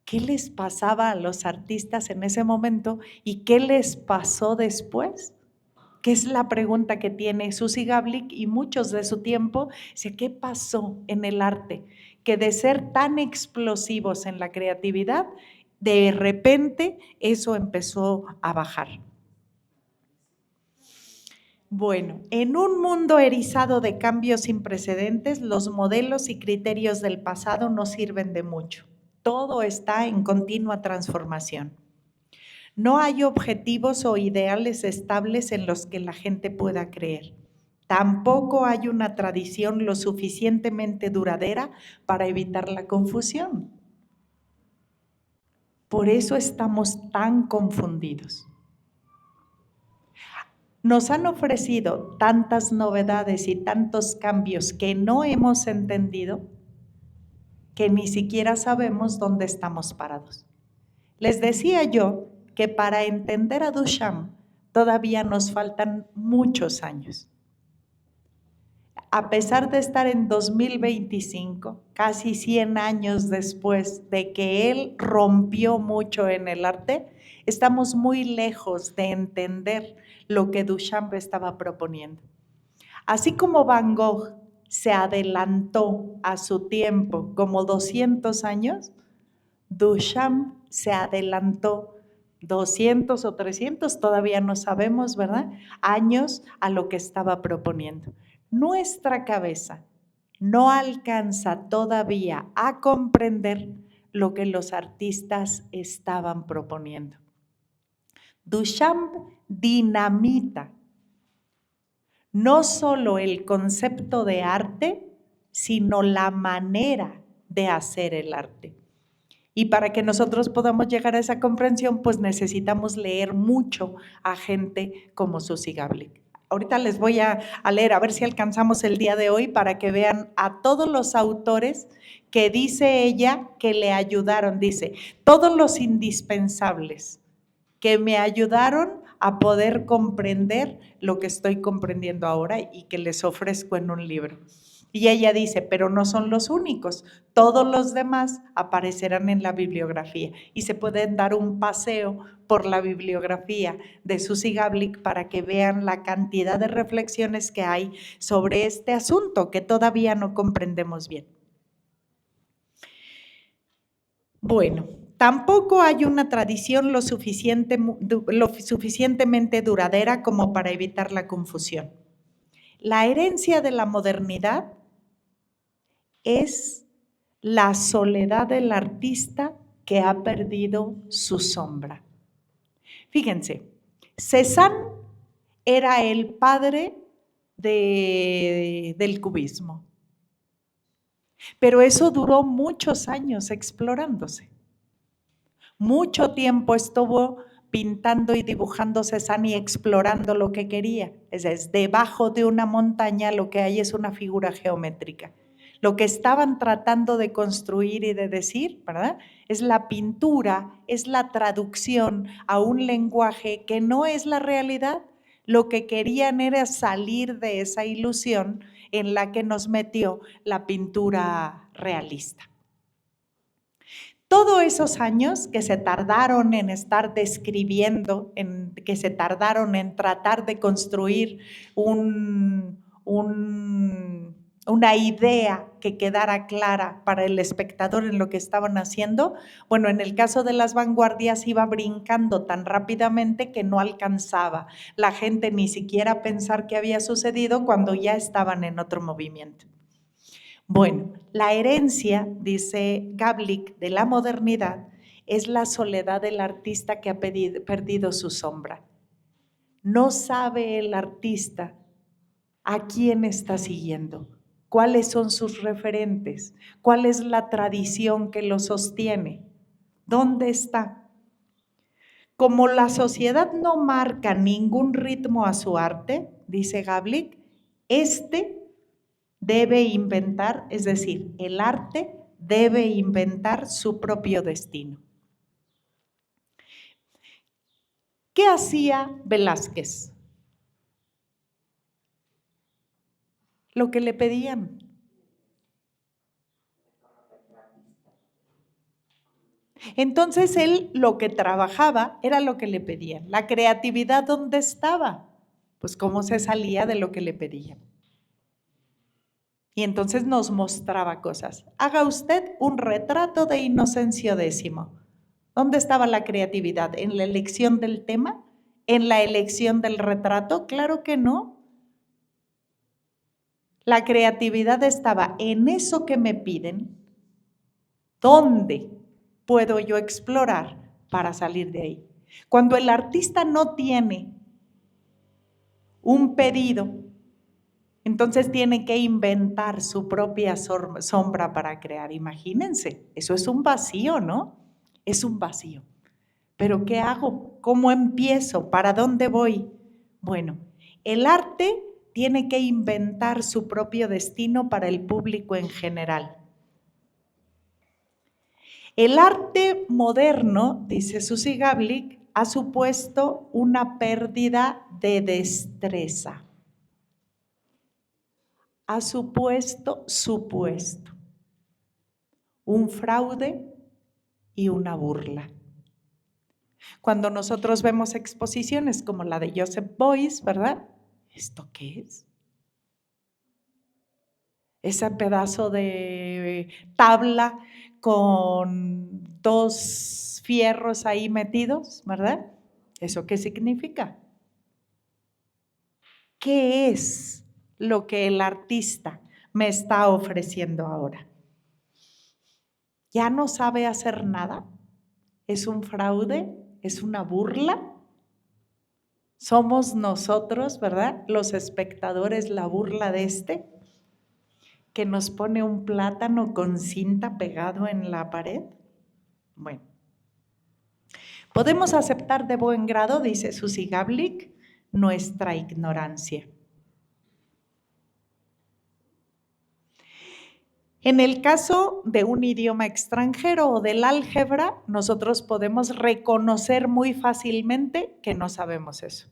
¿Qué les pasaba a los artistas en ese momento y qué les pasó después? Que es la pregunta que tiene Suzy Gablik y muchos de su tiempo. ¿Qué pasó en el arte? Que de ser tan explosivos en la creatividad, de repente eso empezó a bajar. Bueno, en un mundo erizado de cambios sin precedentes, los modelos y criterios del pasado no sirven de mucho. Todo está en continua transformación. No hay objetivos o ideales estables en los que la gente pueda creer. Tampoco hay una tradición lo suficientemente duradera para evitar la confusión. Por eso estamos tan confundidos. Nos han ofrecido tantas novedades y tantos cambios que no hemos entendido que ni siquiera sabemos dónde estamos parados. Les decía yo que para entender a Duchamp todavía nos faltan muchos años. A pesar de estar en 2025, casi 100 años después de que él rompió mucho en el arte, estamos muy lejos de entender lo que Duchamp estaba proponiendo. Así como Van Gogh se adelantó a su tiempo como 200 años, Duchamp se adelantó 200 o 300, todavía no sabemos, ¿verdad?, años a lo que estaba proponiendo. Nuestra cabeza no alcanza todavía a comprender lo que los artistas estaban proponiendo. Duchamp dinamita no solo el concepto de arte, sino la manera de hacer el arte. Y para que nosotros podamos llegar a esa comprensión, pues necesitamos leer mucho a gente como Suzy Gablik. Ahorita les voy a leer, a ver si alcanzamos el día de hoy para que vean a todos los autores que dice ella que le ayudaron. Dice, todos los indispensables que me ayudaron a poder comprender lo que estoy comprendiendo ahora y que les ofrezco en un libro. Y ella dice, pero no son los únicos, todos los demás aparecerán en la bibliografía y se pueden dar un paseo por la bibliografía de Suzy Gablik para que vean la cantidad de reflexiones que hay sobre este asunto que todavía no comprendemos bien. Bueno, tampoco hay una tradición lo suficientemente duradera como para evitar la confusión. La herencia de la modernidad es la soledad del artista que ha perdido su sombra. Fíjense, Cézanne era el padre del cubismo, pero eso duró muchos años explorándose. Mucho tiempo estuvo pintando y dibujando Cézanne y explorando lo que quería. Es debajo de una montaña lo que hay es una figura geométrica. Lo que estaban tratando de construir y de decir, ¿verdad?, es la pintura, es la traducción a un lenguaje que no es la realidad. Lo que querían era salir de esa ilusión en la que nos metió la pintura realista. Todos esos años que se tardaron en estar describiendo, que se tardaron en tratar de construir una idea que quedara clara para el espectador en lo que estaban haciendo, bueno, en el caso de las vanguardias iba brincando tan rápidamente que no alcanzaba la gente ni siquiera a pensar qué había sucedido cuando ya estaban en otro movimiento. Bueno, la herencia, dice Gablik, de la modernidad es la soledad del artista que ha perdido su sombra. No sabe el artista ¿A quién está siguiendo? ¿Cuáles son sus referentes? ¿Cuál es la tradición que lo sostiene? ¿Dónde está? Como la sociedad no marca ningún ritmo a su arte, dice Gablik, debe inventar, es decir, el arte debe inventar su propio destino. ¿Qué hacía Velázquez? Lo que le pedían. Entonces él lo que trabajaba era lo que le pedían. La creatividad, ¿dónde estaba? Pues cómo se salía de lo que le pedían. Y entonces nos mostraba cosas. Haga usted un retrato de Inocencio X. ¿Dónde estaba la creatividad? ¿En la elección del tema? ¿En la elección del retrato? Claro que no. La creatividad estaba en eso que me piden. ¿Dónde puedo yo explorar para salir de ahí? Cuando el artista no tiene un pedido, entonces tiene que inventar su propia sombra para crear. Imagínense, eso es un vacío, ¿no? Es un vacío. ¿Pero qué hago? ¿Cómo empiezo? ¿Para dónde voy? Bueno, el arte tiene que inventar su propio destino para el público en general. El arte moderno, dice Susi Gablik, ha supuesto una pérdida de destreza. Ha supuesto un fraude y una burla. Cuando nosotros vemos exposiciones como la de Joseph Beuys, ¿verdad? ¿Esto qué es? Ese pedazo de tabla con 2 fierros ahí metidos, ¿verdad? ¿Eso qué significa? ¿Qué es lo que el artista me está ofreciendo ahora? ¿Ya no sabe hacer nada? ¿Es un fraude? ¿Es una burla? Somos nosotros, ¿verdad? Los espectadores, la burla de que nos pone un plátano con cinta pegado en la pared. Bueno, podemos aceptar de buen grado, dice Susi Gablik, nuestra ignorancia. En el caso de un idioma extranjero o del álgebra, nosotros podemos reconocer muy fácilmente que no sabemos eso.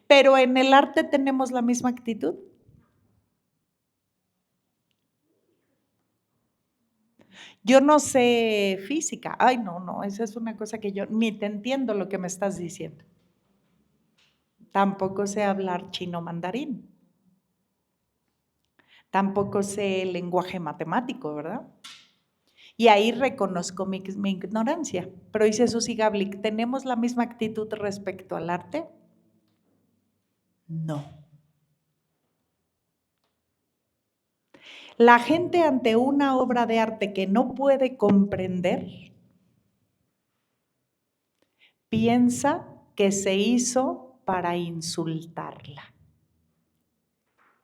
Pero en el arte tenemos la misma actitud. Yo no sé física. Ay, no, esa es una cosa que yo ni te entiendo lo que me estás diciendo. Tampoco sé hablar chino mandarín. Tampoco sé el lenguaje matemático, ¿verdad? Y ahí reconozco mi ignorancia. Pero dice Susi Gablik, ¿tenemos la misma actitud respecto al arte? No. La gente ante una obra de arte que no puede comprender, piensa que se hizo para insultarla.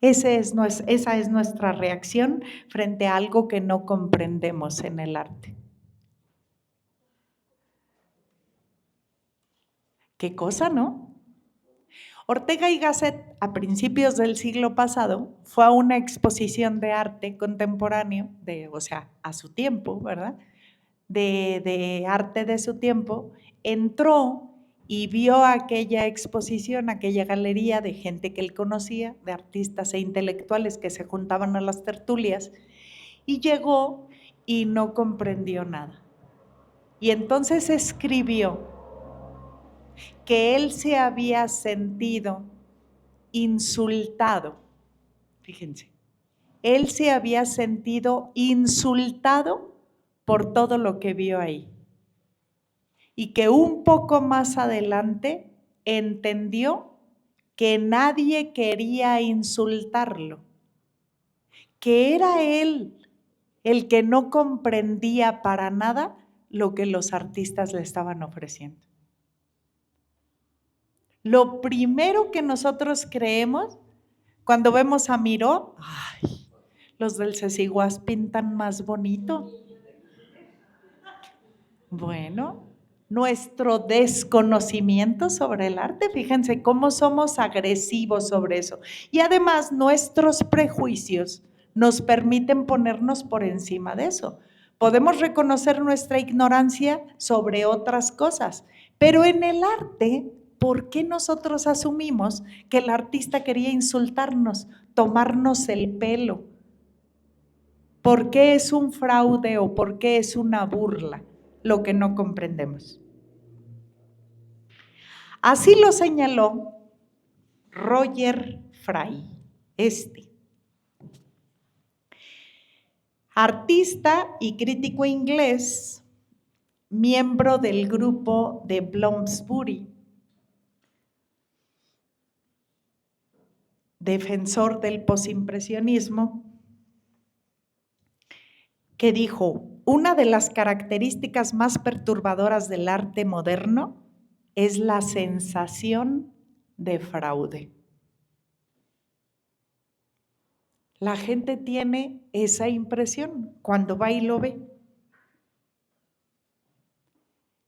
Esa es nuestra reacción frente a algo que no comprendemos en el arte. ¿Qué cosa, no? Ortega y Gasset, a principios del siglo pasado, fue a una exposición de arte contemporáneo, a su tiempo, ¿verdad? De arte de su tiempo, entró y vio aquella exposición, aquella galería de gente que él conocía, de artistas e intelectuales que se juntaban a las tertulias, y llegó y no comprendió nada. Y entonces escribió que él se había sentido insultado. Fíjense, él se había sentido insultado por todo lo que vio ahí. Y que un poco más adelante entendió que nadie quería insultarlo, que era él el que no comprendía para nada lo que los artistas le estaban ofreciendo. Lo primero que nosotros creemos cuando vemos a Miró, ay, los del Ceciguas pintan más bonito. Bueno, nuestro desconocimiento sobre el arte, fíjense cómo somos agresivos sobre eso. Y además nuestros prejuicios nos permiten ponernos por encima de eso. Podemos reconocer nuestra ignorancia sobre otras cosas, pero en el arte, ¿por qué nosotros asumimos que el artista quería insultarnos, tomarnos el pelo? ¿Por qué es un fraude o por qué es una burla? Lo que no comprendemos. Así lo señaló Roger Fry, artista y crítico inglés, miembro del grupo de Bloomsbury, defensor del posimpresionismo, que dijo: una de las características más perturbadoras del arte moderno es la sensación de fraude. La gente tiene esa impresión cuando va y lo ve.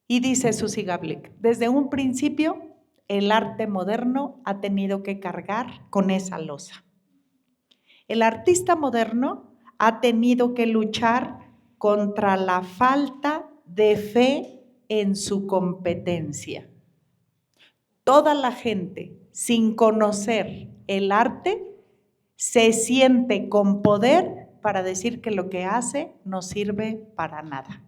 Y dice Susie Gablick, desde un principio el arte moderno ha tenido que cargar con esa losa. El artista moderno ha tenido que luchar contra la falta de fe en su competencia. Toda la gente, sin conocer el arte, se siente con poder para decir que lo que hace no sirve para nada.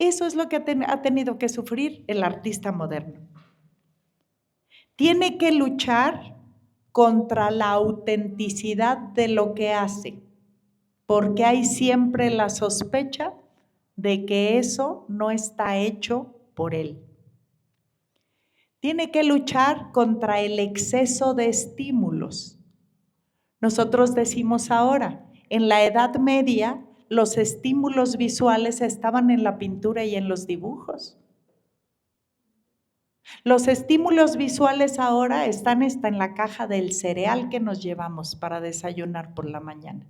Eso es lo que ha tenido que sufrir el artista moderno. Tiene que luchar contra la autenticidad de lo que hace, porque hay siempre la sospecha de que eso no está hecho por él. Tiene que luchar contra el exceso de estímulos. Nosotros decimos ahora, en la Edad Media, los estímulos visuales estaban en la pintura y en los dibujos. Los estímulos visuales ahora están en la caja del cereal que nos llevamos para desayunar por la mañana.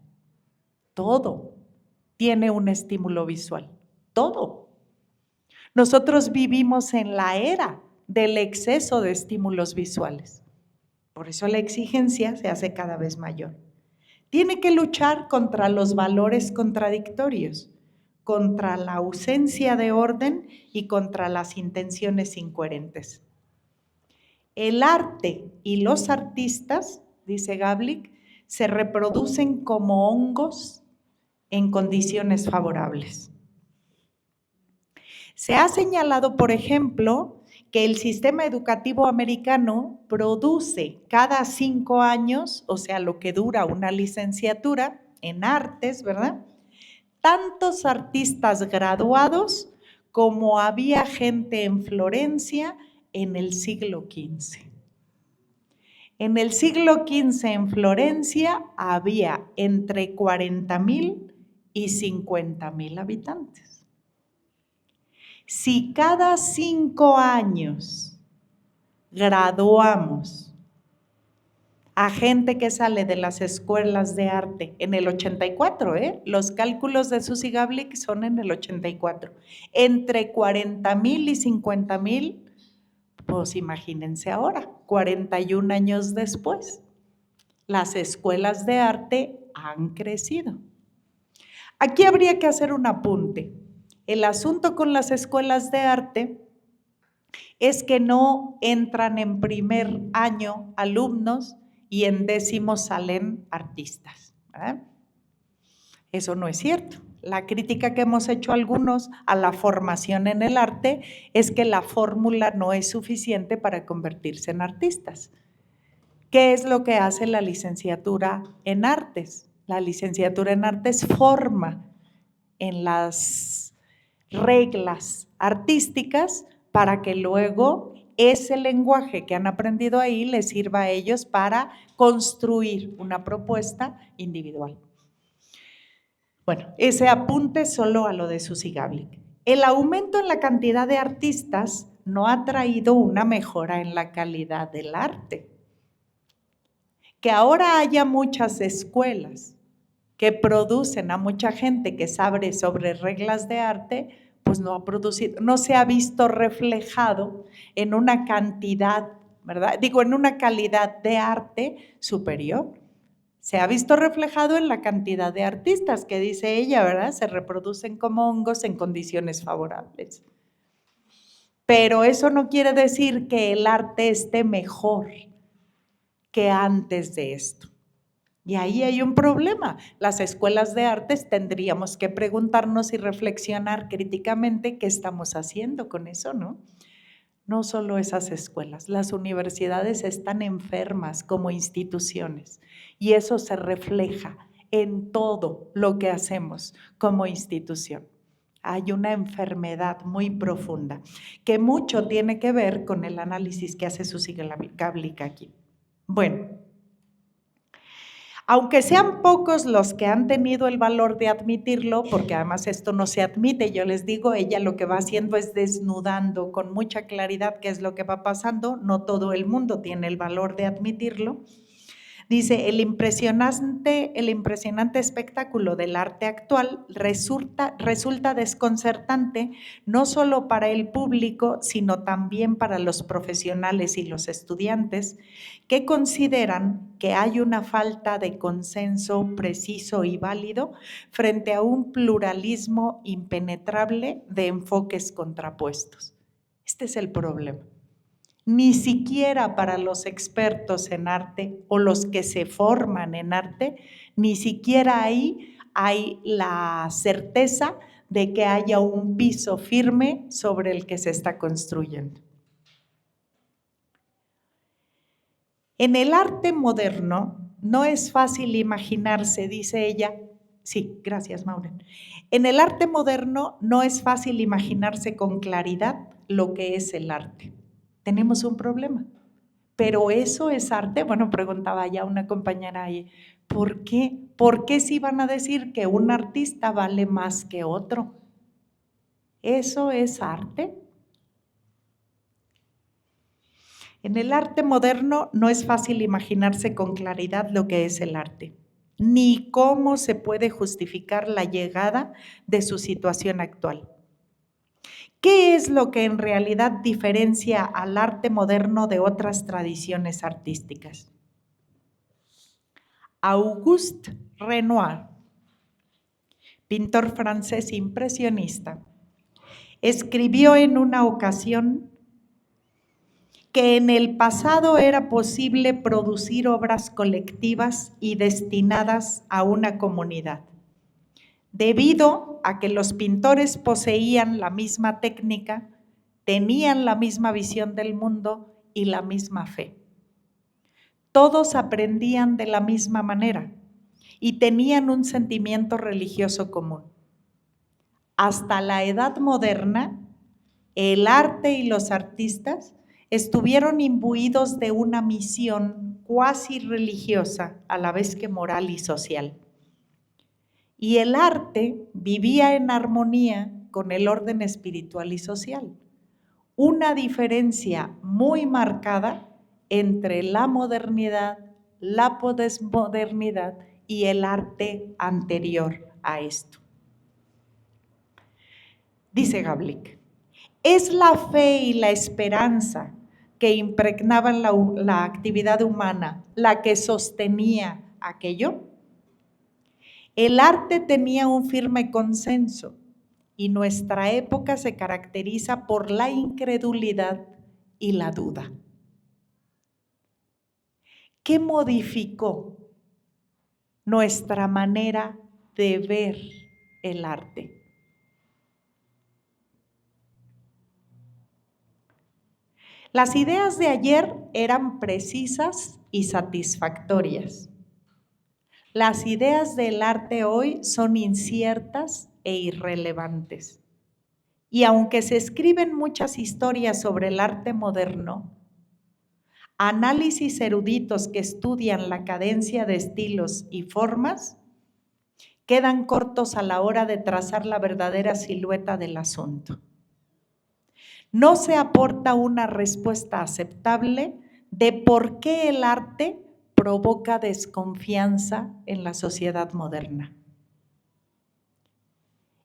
Todo tiene un estímulo visual, todo. Nosotros vivimos en la era del exceso de estímulos visuales. Por eso la exigencia se hace cada vez mayor. Tiene que luchar contra los valores contradictorios, contra la ausencia de orden y contra las intenciones incoherentes. El arte y los artistas, dice Gablick, se reproducen como hongos en condiciones favorables. Se ha señalado, por ejemplo, que el sistema educativo americano produce cada 5 años, o sea, lo que dura una licenciatura en artes, ¿verdad?, tantos artistas graduados como había gente en Florencia en el siglo XV. En el siglo XV en Florencia había entre 40,000 y 50,000 habitantes. Si cada 5 años graduamos a gente que sale de las escuelas de arte, en el 84, los cálculos de Susie Gablick son en el 84, entre 40,000 y 50,000, pues imagínense ahora, 41 años después, las escuelas de arte han crecido. Aquí habría que hacer un apunte. El asunto con las escuelas de arte es que no entran en primer año alumnos y en 10º salen artistas, ¿verdad? Eso no es cierto. La crítica que hemos hecho algunos a la formación en el arte es que la fórmula no es suficiente para convertirse en artistas. ¿Qué es lo que hace la licenciatura en artes? La licenciatura en artes forma en las reglas artísticas para que luego ese lenguaje que han aprendido ahí les sirva a ellos para construir una propuesta individual. Bueno, ese apunte solo a lo de Susie Gablick. El aumento en la cantidad de artistas no ha traído una mejora en la calidad del arte. Que ahora haya muchas escuelas que producen a mucha gente que sabe sobre reglas de arte, pues no ha producido, no se ha visto reflejado en una cantidad, ¿verdad? Digo, en una calidad de arte superior. Se ha visto reflejado en la cantidad de artistas que dice ella, ¿verdad? Se reproducen como hongos en condiciones favorables. Pero eso no quiere decir que el arte esté mejor que antes de esto. Y ahí hay un problema. Las escuelas de artes tendríamos que preguntarnos y reflexionar críticamente qué estamos haciendo con eso, ¿no? No solo esas escuelas, las universidades están enfermas como instituciones y eso se refleja en todo lo que hacemos como institución. Hay una enfermedad muy profunda que mucho tiene que ver con el análisis que hace Susi Gáblica aquí. Bueno, aunque sean pocos los que han tenido el valor de admitirlo, porque además esto no se admite, yo les digo, ella lo que va haciendo es desnudando con mucha claridad qué es lo que va pasando, no todo el mundo tiene el valor de admitirlo. Dice, el impresionante espectáculo del arte actual resulta desconcertante no solo para el público, sino también para los profesionales y los estudiantes que consideran que hay una falta de consenso preciso y válido frente a un pluralismo impenetrable de enfoques contrapuestos. Este es el problema. Ni siquiera para los expertos en arte o los que se forman en arte, ni siquiera ahí hay la certeza de que haya un piso firme sobre el que se está construyendo. En el arte moderno no es fácil imaginarse, dice ella, sí, gracias Maureen, en el arte moderno no es fácil imaginarse con claridad lo que es el arte. Tenemos un problema, pero eso es arte. Bueno, preguntaba ya una compañera ahí, ¿por qué? ¿Por qué si van a decir que un artista vale más que otro? ¿Eso es arte? En el arte moderno no es fácil imaginarse con claridad lo que es el arte, ni cómo se puede justificar la llegada de su situación actual. ¿Qué es lo que en realidad diferencia al arte moderno de otras tradiciones artísticas? Auguste Renoir, pintor francés impresionista, escribió en una ocasión que en el pasado era posible producir obras colectivas y destinadas a una comunidad, debido a que los pintores poseían la misma técnica, tenían la misma visión del mundo y la misma fe. Todos aprendían de la misma manera y tenían un sentimiento religioso común. Hasta la Edad Moderna, el arte y los artistas estuvieron imbuidos de una misión cuasi religiosa, a la vez que moral y social. Y el arte vivía en armonía con el orden espiritual y social. Una diferencia muy marcada entre la modernidad, la posmodernidad y el arte anterior a esto. Dice Gáblica, es la fe y la esperanza que impregnaban la actividad humana la que sostenía aquello. El arte tenía un firme consenso y nuestra época se caracteriza por la incredulidad y la duda. ¿Qué modificó nuestra manera de ver el arte? Las ideas de ayer eran precisas y satisfactorias. Las ideas del arte hoy son inciertas e irrelevantes. Y aunque se escriben muchas historias sobre el arte moderno, análisis eruditos que estudian la cadencia de estilos y formas quedan cortos a la hora de trazar la verdadera silueta del asunto. No se aporta una respuesta aceptable de por qué el arte provoca desconfianza en la sociedad moderna.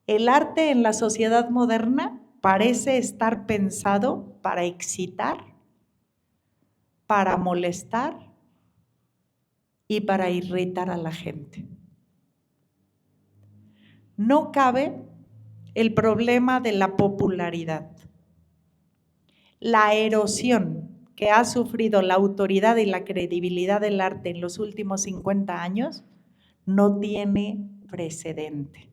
El arte en la sociedad moderna parece estar pensado para excitar, para molestar y para irritar a la gente. No cabe el problema de la popularidad. La erosión que ha sufrido la autoridad y la credibilidad del arte en los últimos 50 años no tiene precedente.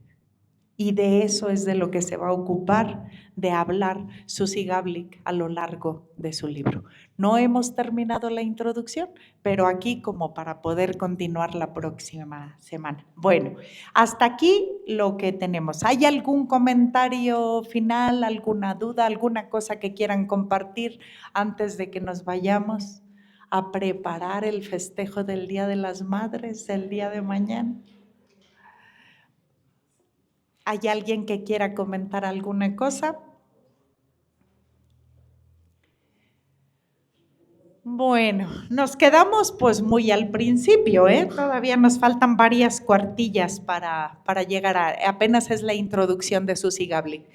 Y de eso es de lo que se va a ocupar de hablar Susi Gablik a lo largo de su libro. No hemos terminado la introducción, pero aquí como para poder continuar la próxima semana. Bueno, hasta aquí lo que tenemos. ¿Hay algún comentario final, alguna duda, alguna cosa que quieran compartir antes de que nos vayamos a preparar el festejo del Día de las Madres el día de mañana? ¿Hay alguien que quiera comentar alguna cosa? Bueno, nos quedamos pues muy al principio, ¿eh? Todavía nos faltan varias cuartillas para llegar a, apenas es la introducción de Susi Gablik.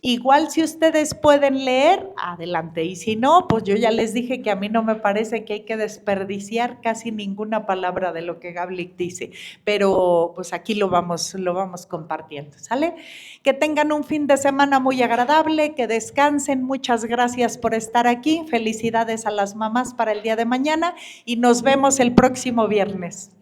Igual si ustedes pueden leer, adelante, y si no, pues yo ya les dije que a mí no me parece que hay que desperdiciar casi ninguna palabra de lo que Gablik dice, pero pues aquí lo vamos compartiendo, ¿sale? Que tengan un fin de semana muy agradable, que descansen, muchas gracias por estar aquí, felicidades a las mamás para el día de mañana y nos vemos el próximo viernes.